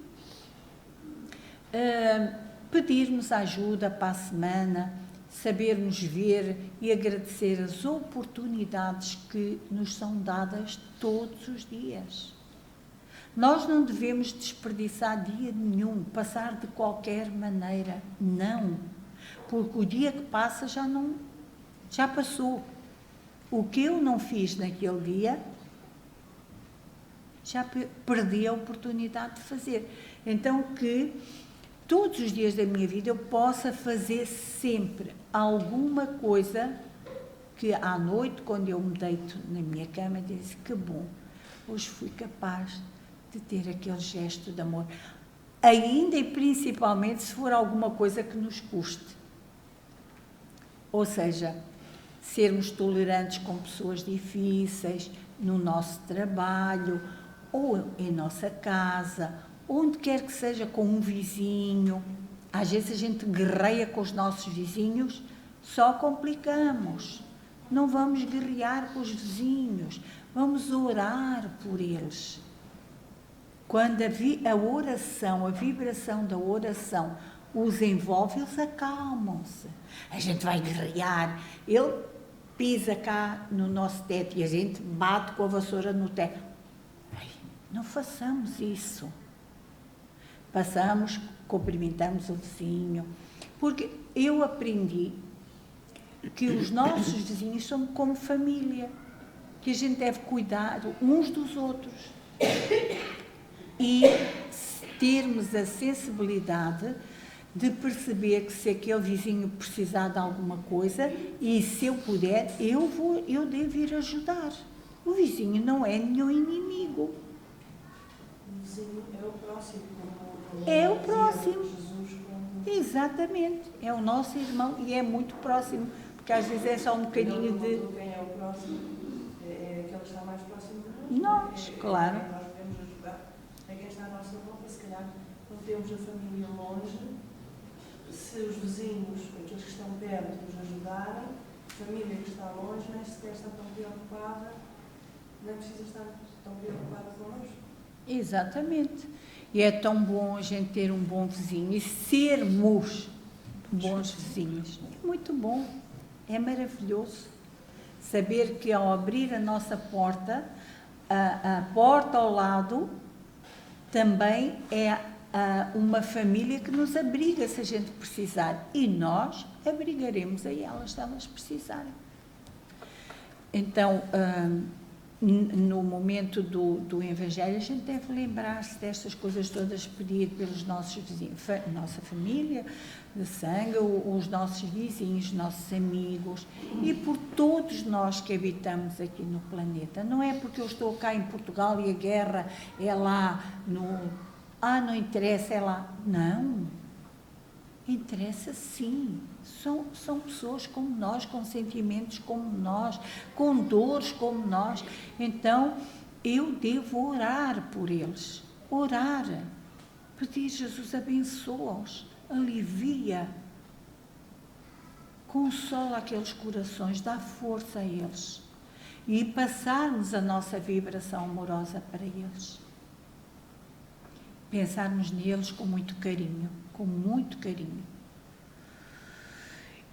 pedirmos ajuda para a semana, sabermos ver e agradecer as oportunidades que nos são dadas todos os dias. Nós não devemos desperdiçar dia nenhum, passar de qualquer maneira, não, porque o dia que passa já passou. O que eu não fiz naquele dia, já perdi a oportunidade de fazer. Então, que todos os dias da minha vida eu possa fazer sempre alguma coisa que à noite, quando eu me deito na minha cama, disse, que bom, hoje fui capaz de ter aquele gesto de amor. Ainda e principalmente se for alguma coisa que nos custe. Ou seja, sermos tolerantes com pessoas difíceis, no nosso trabalho, ou em nossa casa, onde quer que seja, com um vizinho. Às vezes a gente guerreia com os nossos vizinhos, só complicamos. Não vamos guerrear com os vizinhos, vamos orar por eles. Quando a oração, a vibração da oração os envolve, eles acalmam-se. A gente vai guerrear, ele pisa cá no nosso teto e a gente bate com a vassoura no teto. Ai, não façamos isso. Passamos, cumprimentamos o vizinho, porque eu aprendi que os nossos vizinhos são como família, que a gente deve cuidar uns dos outros. E termos a sensibilidade de perceber que se aquele vizinho precisar de alguma coisa e se eu puder, eu devo ir ajudar. O vizinho não é nenhum inimigo. O vizinho é o próximo. É o próximo. Jesus, Exatamente. É o nosso irmão e é muito próximo, porque às vezes é só um bocadinho de... Quem é o próximo? É aquele que está mais próximo de nós, claro. Nós devemos ajudar. É quem está à nossa volta, se calhar não temos a família longe. Se os vizinhos, aqueles que estão perto, nos ajudarem, a família que está longe nem sequer está tão preocupada, não precisa estar tão preocupada connosco. Exatamente. E é tão bom a gente ter um bom vizinho e sermos bons vizinhos. É muito bom, é maravilhoso. Saber que ao abrir a nossa porta, a porta ao lado também é uma família que nos abriga se a gente precisar. E nós abrigaremos a elas se elas precisarem. Então, no momento do Evangelho, a gente deve lembrar-se destas coisas todas, pedir pelos nossos vizinhos, nossa família de sangue, os nossos vizinhos, nossos amigos e por todos nós que habitamos aqui no planeta. Não é porque eu estou cá em Portugal e a guerra é lá não interessa, é lá. Não. Interessa sim. São pessoas como nós, com sentimentos como nós, com dores como nós. Então, eu devo orar por eles. Orar. Pedir, Jesus, abençoa-os, alivia, consola aqueles corações, dá força a eles. E passarmos a nossa vibração amorosa para eles. Pensarmos neles com muito carinho, com muito carinho.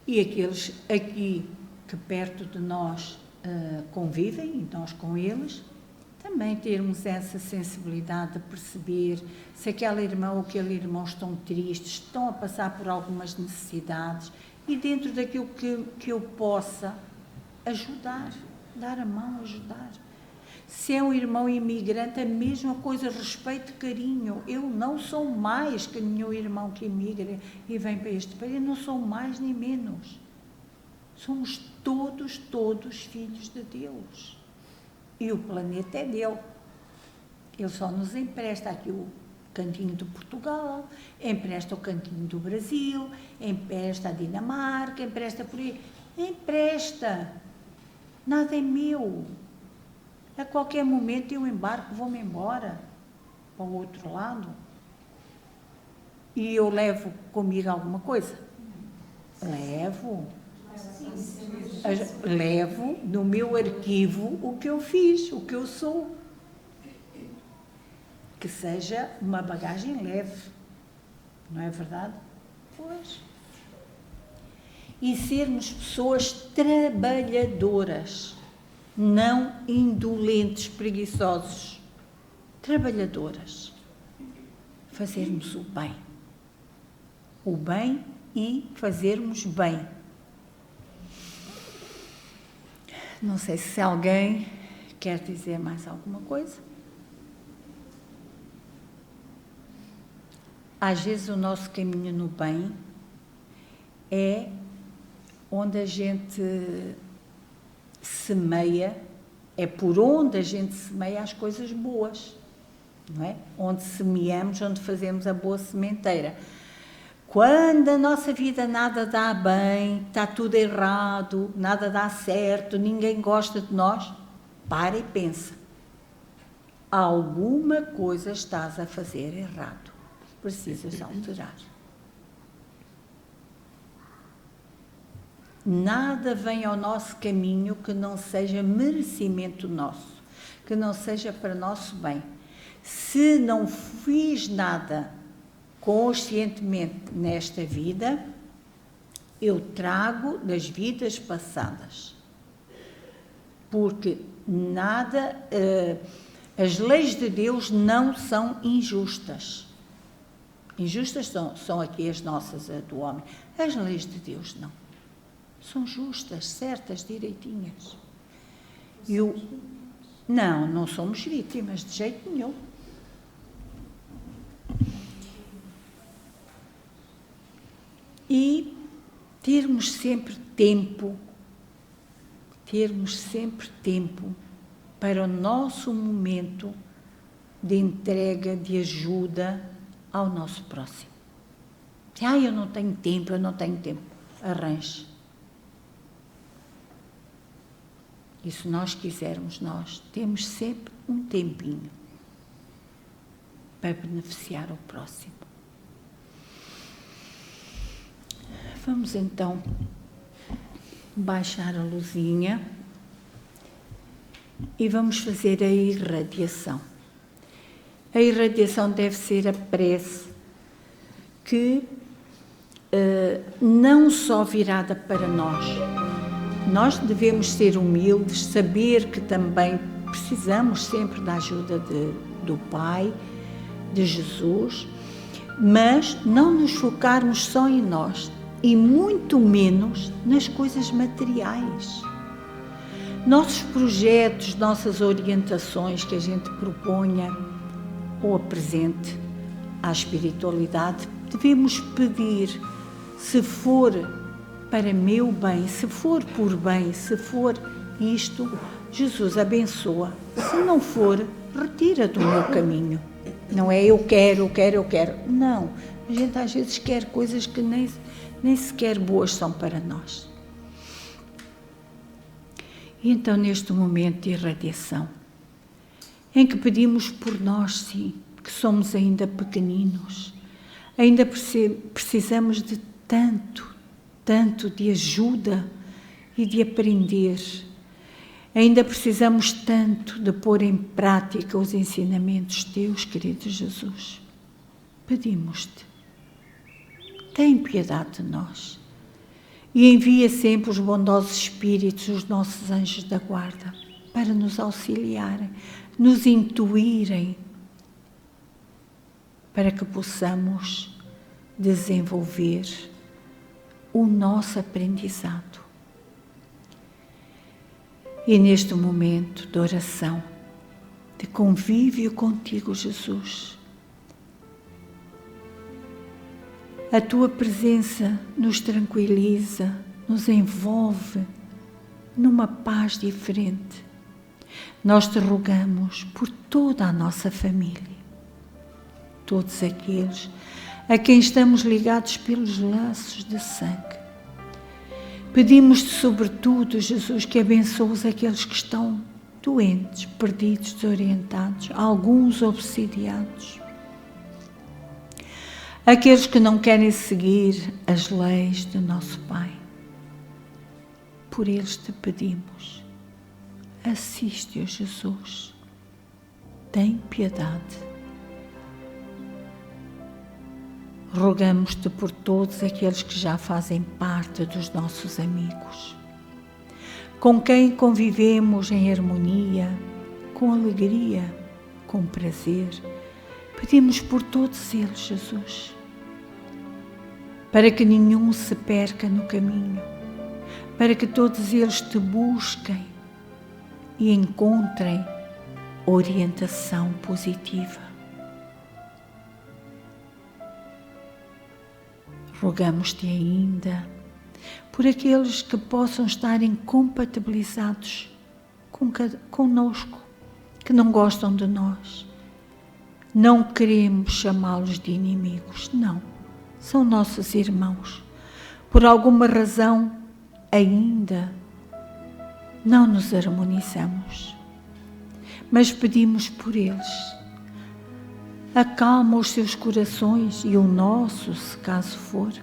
E aqueles aqui que perto de nós convivem, e nós com eles, também termos essa sensibilidade de perceber se aquela irmã ou aquele irmão estão tristes, estão a passar por algumas necessidades e dentro daquilo que eu possa ajudar, dar a mão, ajudar. Se é um irmão imigrante, a mesma coisa, respeito, carinho. Eu não sou mais que nenhum irmão que imigra e vem para este país. Eu não sou mais nem menos. Somos todos filhos de Deus. E o planeta é dele. Ele só nos empresta aqui o cantinho de Portugal, empresta o cantinho do Brasil, empresta a Dinamarca, empresta por aí. Empresta. Nada é meu. A qualquer momento eu embarco, vou-me embora para o outro lado e eu levo comigo alguma coisa. Levo no meu arquivo o que eu fiz, o que eu sou. Que seja uma bagagem leve, não é verdade? Pois. E sermos pessoas trabalhadoras, não indolentes, preguiçosos, trabalhadoras. Fazermos o bem e fazermos bem. Não sei se alguém quer dizer mais alguma coisa. Às vezes o nosso caminho no bem é onde a gente semeia, é por onde a gente semeia as coisas boas, não é? Onde semeamos, onde fazemos a boa sementeira. Quando a nossa vida nada dá bem, está tudo errado, nada dá certo, ninguém gosta de nós, para e pensa. Alguma coisa estás a fazer errado. Precisas alterar. Nada vem ao nosso caminho que não seja merecimento nosso, que não seja para nosso bem. Se não fiz nada conscientemente nesta vida, eu trago das vidas passadas. Porque nada, as leis de Deus não são injustas. Injustas são aqui as nossas, a do homem. As leis de Deus não. São justas, certas, direitinhas. Não somos vítimas, de jeito nenhum. E termos sempre tempo para o nosso momento de entrega, de ajuda ao nosso próximo. Eu não tenho tempo. Arranje. E se nós quisermos, nós temos sempre um tempinho para beneficiar o próximo. Vamos então baixar a luzinha e vamos fazer a irradiação. A irradiação deve ser a prece que não só virada para nós. Nós devemos ser humildes, saber que também precisamos sempre da ajuda do Pai, de Jesus, mas não nos focarmos só em nós e muito menos nas coisas materiais. Nossos projetos, nossas orientações que a gente proponha ou apresente à espiritualidade, devemos pedir, se for para meu bem, se for por bem, se for isto, Jesus abençoa. Se não for, retira do meu caminho. Não é eu quero. Não, a gente às vezes quer coisas que nem sequer boas são para nós. E então, neste momento de irradiação, em que pedimos por nós, sim, que somos ainda pequeninos, ainda precisamos de tanto de ajuda e de aprender. Ainda precisamos tanto de pôr em prática os ensinamentos teus, querido Jesus. Pedimos-te, tem piedade de nós e envia sempre os bondosos espíritos, os nossos anjos da guarda, para nos auxiliarem, nos intuírem, para que possamos desenvolver o nosso aprendizado. E neste momento de oração, de convívio contigo, Jesus. A tua presença nos tranquiliza, nos envolve numa paz diferente. Nós te rogamos por toda a nossa família, todos aqueles a quem estamos ligados pelos laços de sangue. Pedimos-te, sobretudo, Jesus, que abençoes aqueles que estão doentes, perdidos, desorientados, alguns obsidiados. Aqueles que não querem seguir as leis do nosso Pai. Por eles te pedimos, assiste-os, Jesus, tem piedade. Rogamos-te por todos aqueles que já fazem parte dos nossos amigos, com quem convivemos em harmonia, com alegria, com prazer. Pedimos por todos eles, Jesus, para que nenhum se perca no caminho, para que todos eles te busquem e encontrem orientação positiva. Rogamos-te ainda por aqueles que possam estar incompatibilizados conosco, que não gostam de nós. Não queremos chamá-los de inimigos, não. São nossos irmãos. Por alguma razão, ainda não nos harmonizamos, mas pedimos por eles. Acalma os seus corações e o nosso, se caso for,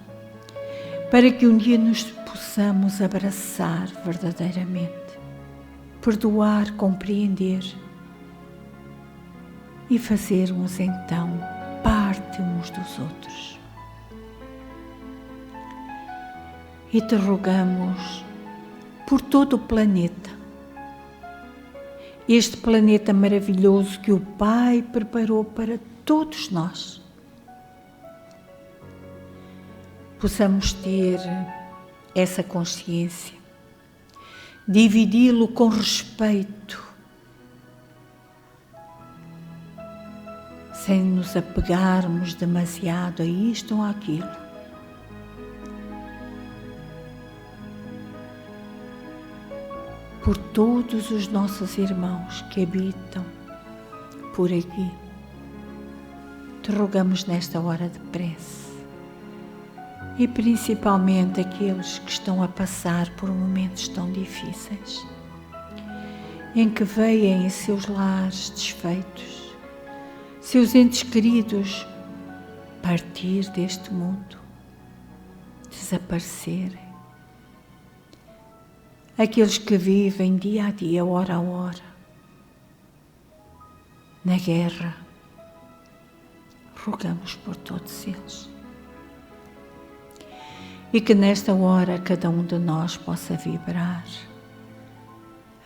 para que um dia nos possamos abraçar verdadeiramente, perdoar, compreender e fazermos então parte uns dos outros. E te rogamos por todo o planeta, este planeta maravilhoso que o Pai preparou para todos nós, possamos ter essa consciência, dividi-lo com respeito, sem nos apegarmos demasiado a isto ou àquilo. Por todos os nossos irmãos que habitam por aqui, te rogamos nesta hora de prece, e principalmente aqueles que estão a passar por momentos tão difíceis, em que veem seus lares desfeitos, seus entes queridos partir deste mundo, desaparecerem. Aqueles que vivem dia a dia, hora a hora, na guerra, rogamos por todos eles. E que nesta hora cada um de nós possa vibrar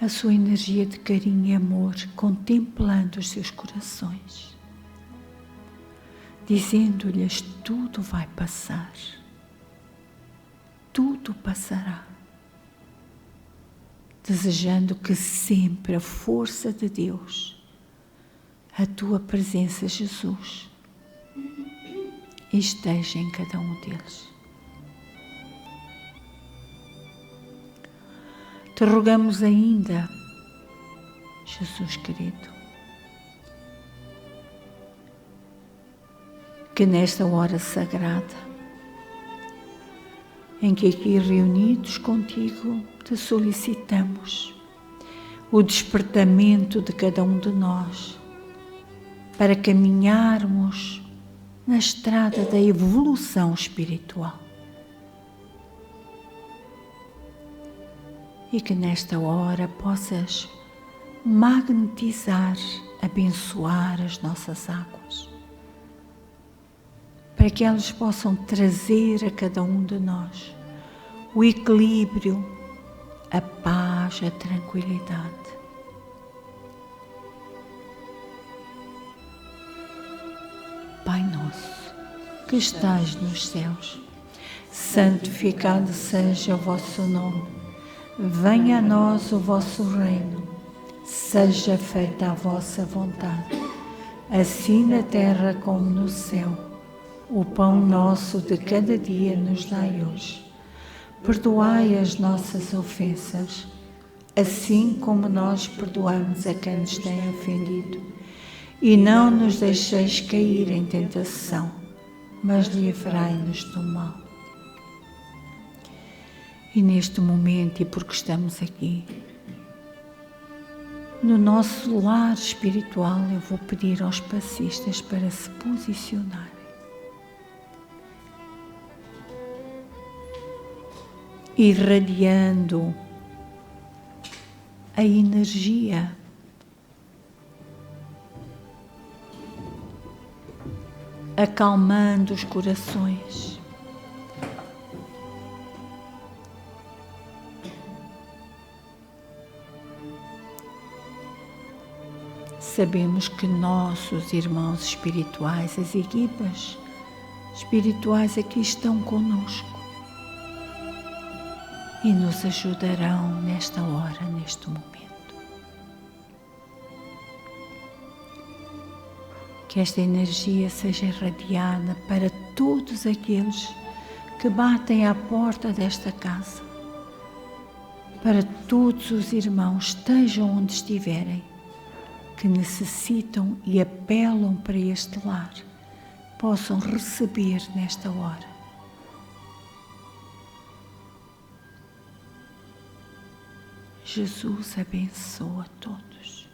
a sua energia de carinho e amor, contemplando os seus corações, dizendo-lhes: tudo vai passar, tudo passará. Desejando que sempre a força de Deus, a tua presença, Jesus, esteja em cada um deles. Te rogamos ainda, Jesus querido, que nesta hora sagrada, em que aqui reunidos contigo te solicitamos o despertamento de cada um de nós para caminharmos na estrada da evolução espiritual. E que nesta hora possas magnetizar, abençoar as nossas águas, para que elas possam trazer a cada um de nós o equilíbrio, a paz, a tranquilidade. Pai nosso, que estais nos céus, santificado seja o vosso nome. Venha a nós o vosso reino. Seja feita a vossa vontade, assim na terra como no céu. O pão nosso de cada dia nos dai hoje. Perdoai as nossas ofensas, assim como nós perdoamos a quem nos tem ofendido. E não nos deixeis cair em tentação, mas livrai-nos do mal. E neste momento, e porque estamos aqui, no nosso lar espiritual, eu vou pedir aos passistas para se posicionarem. Irradiando a energia acalmando os corações. Sabemos que nossos irmãos espirituais, as equipas espirituais aqui estão conosco e nos ajudarão nesta hora, neste momento. Que esta energia seja irradiada para todos aqueles que batem à porta desta casa, para todos os irmãos, estejam onde estiverem, que necessitam e apelam para este lar, possam receber nesta hora. Jesus abençoa todos.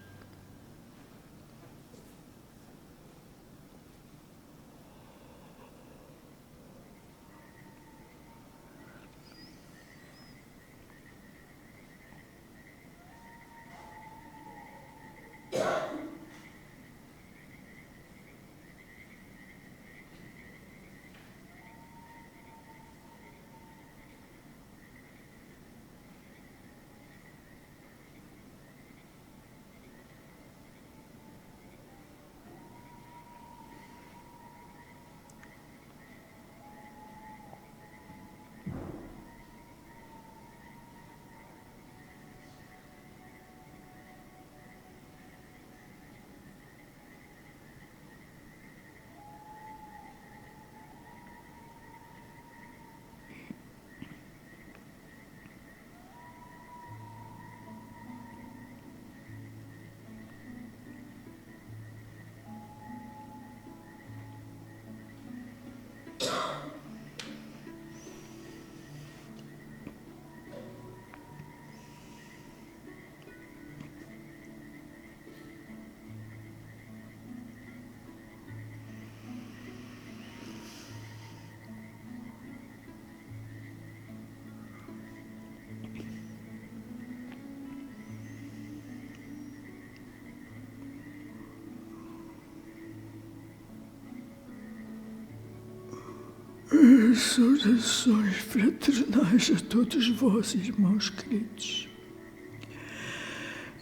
As orações fraternais a todos vós, irmãos queridos.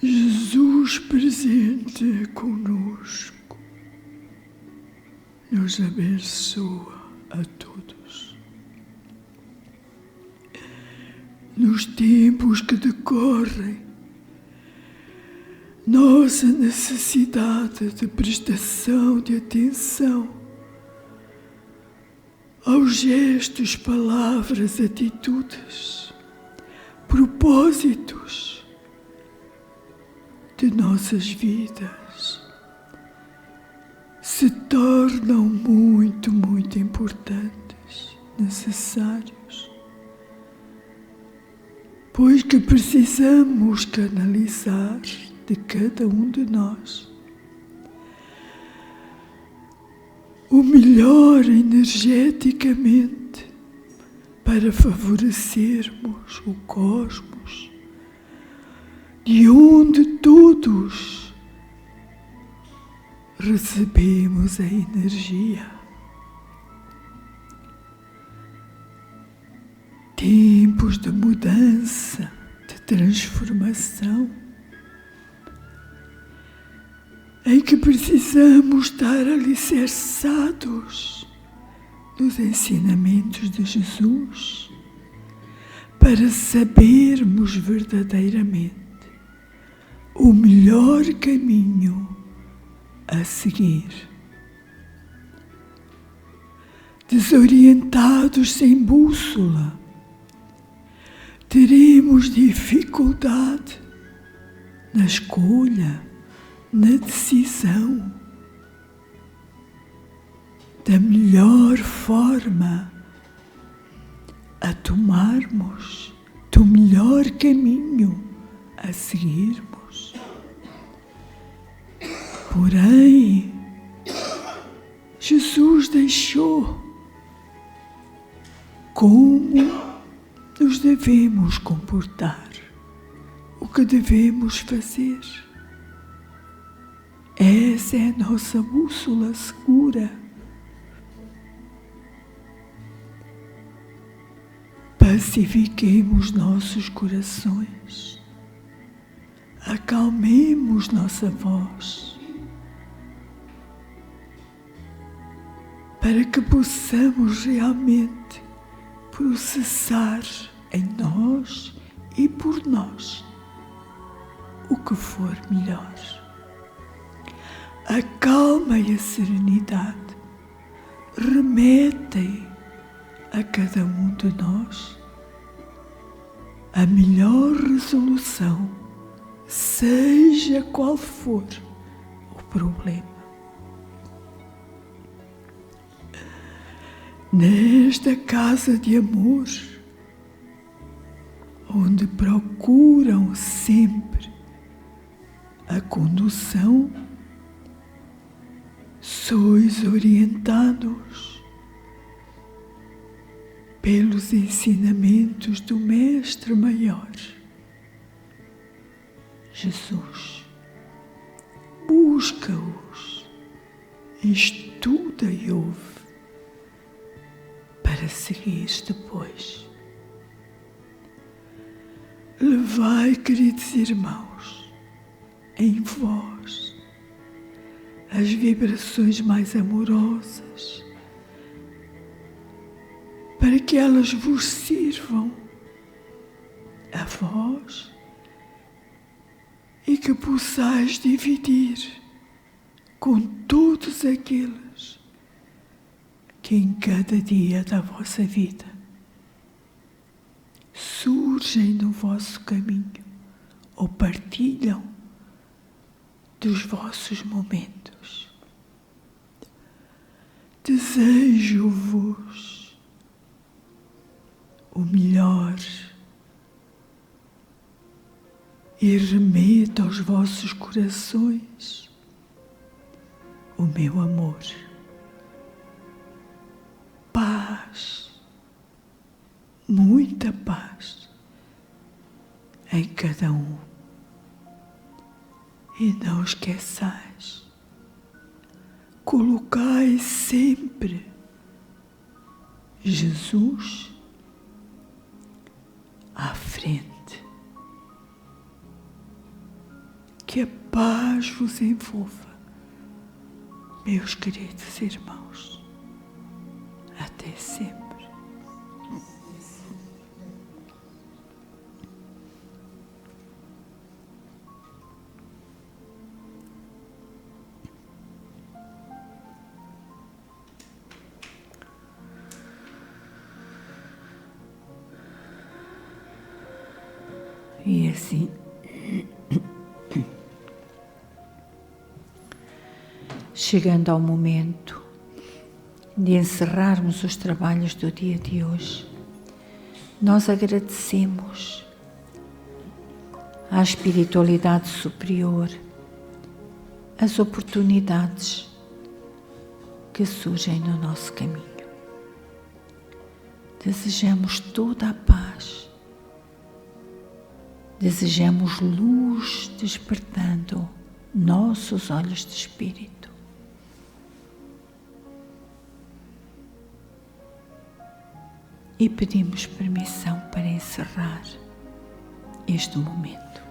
Jesus presente conosco, nos abençoa a todos. Nos tempos que decorrem, nossa necessidade de prestação de atenção aos gestos, palavras, atitudes, propósitos de nossas vidas se tornam muito, muito importantes, necessários, pois que precisamos canalizar de cada um de nós o melhor energeticamente para favorecermos o cosmos, de onde todos recebemos a energia. Tempos de mudança, de transformação, em que precisamos estar alicerçados nos ensinamentos de Jesus para sabermos verdadeiramente o melhor melhor caminho a seguir. Desorientados sem bússola, teremos dificuldade na escolha, na decisão da melhor forma a tomarmos, do melhor caminho a seguirmos. Porém, Jesus deixou como nos devemos comportar, o que devemos fazer. Essa é a nossa bússola segura. Pacifiquemos nossos corações, acalmemos nossa voz, para que possamos realmente processar em nós e por nós o que for melhor. A calma e a serenidade remetem a cada um de nós a melhor resolução, seja qual for o problema. Nesta casa de amor, onde procuram sempre a condução, sois orientados pelos ensinamentos do Mestre Maior, Jesus. Busca-os, estuda e ouve, para seguir depois. Levai, queridos irmãos, em vós as vibrações mais amorosas, para que elas vos sirvam a vós e que possais dividir com todos aqueles que em cada dia da vossa vida surgem no vosso caminho ou partilham dos vossos momentos. Desejo-vos o melhor e remeto aos vossos corações o meu amor. Paz, muita paz em cada um. E não esqueçais, colocai sempre Jesus à frente. Que a paz vos envolva, meus queridos irmãos. Até sempre. E assim, chegando ao momento de encerrarmos os trabalhos do dia de hoje, nós agradecemos à espiritualidade superior as oportunidades que surgem no nosso caminho. Desejamos toda a paz, desejamos luz despertando nossos olhos de espírito. E pedimos permissão para encerrar este momento.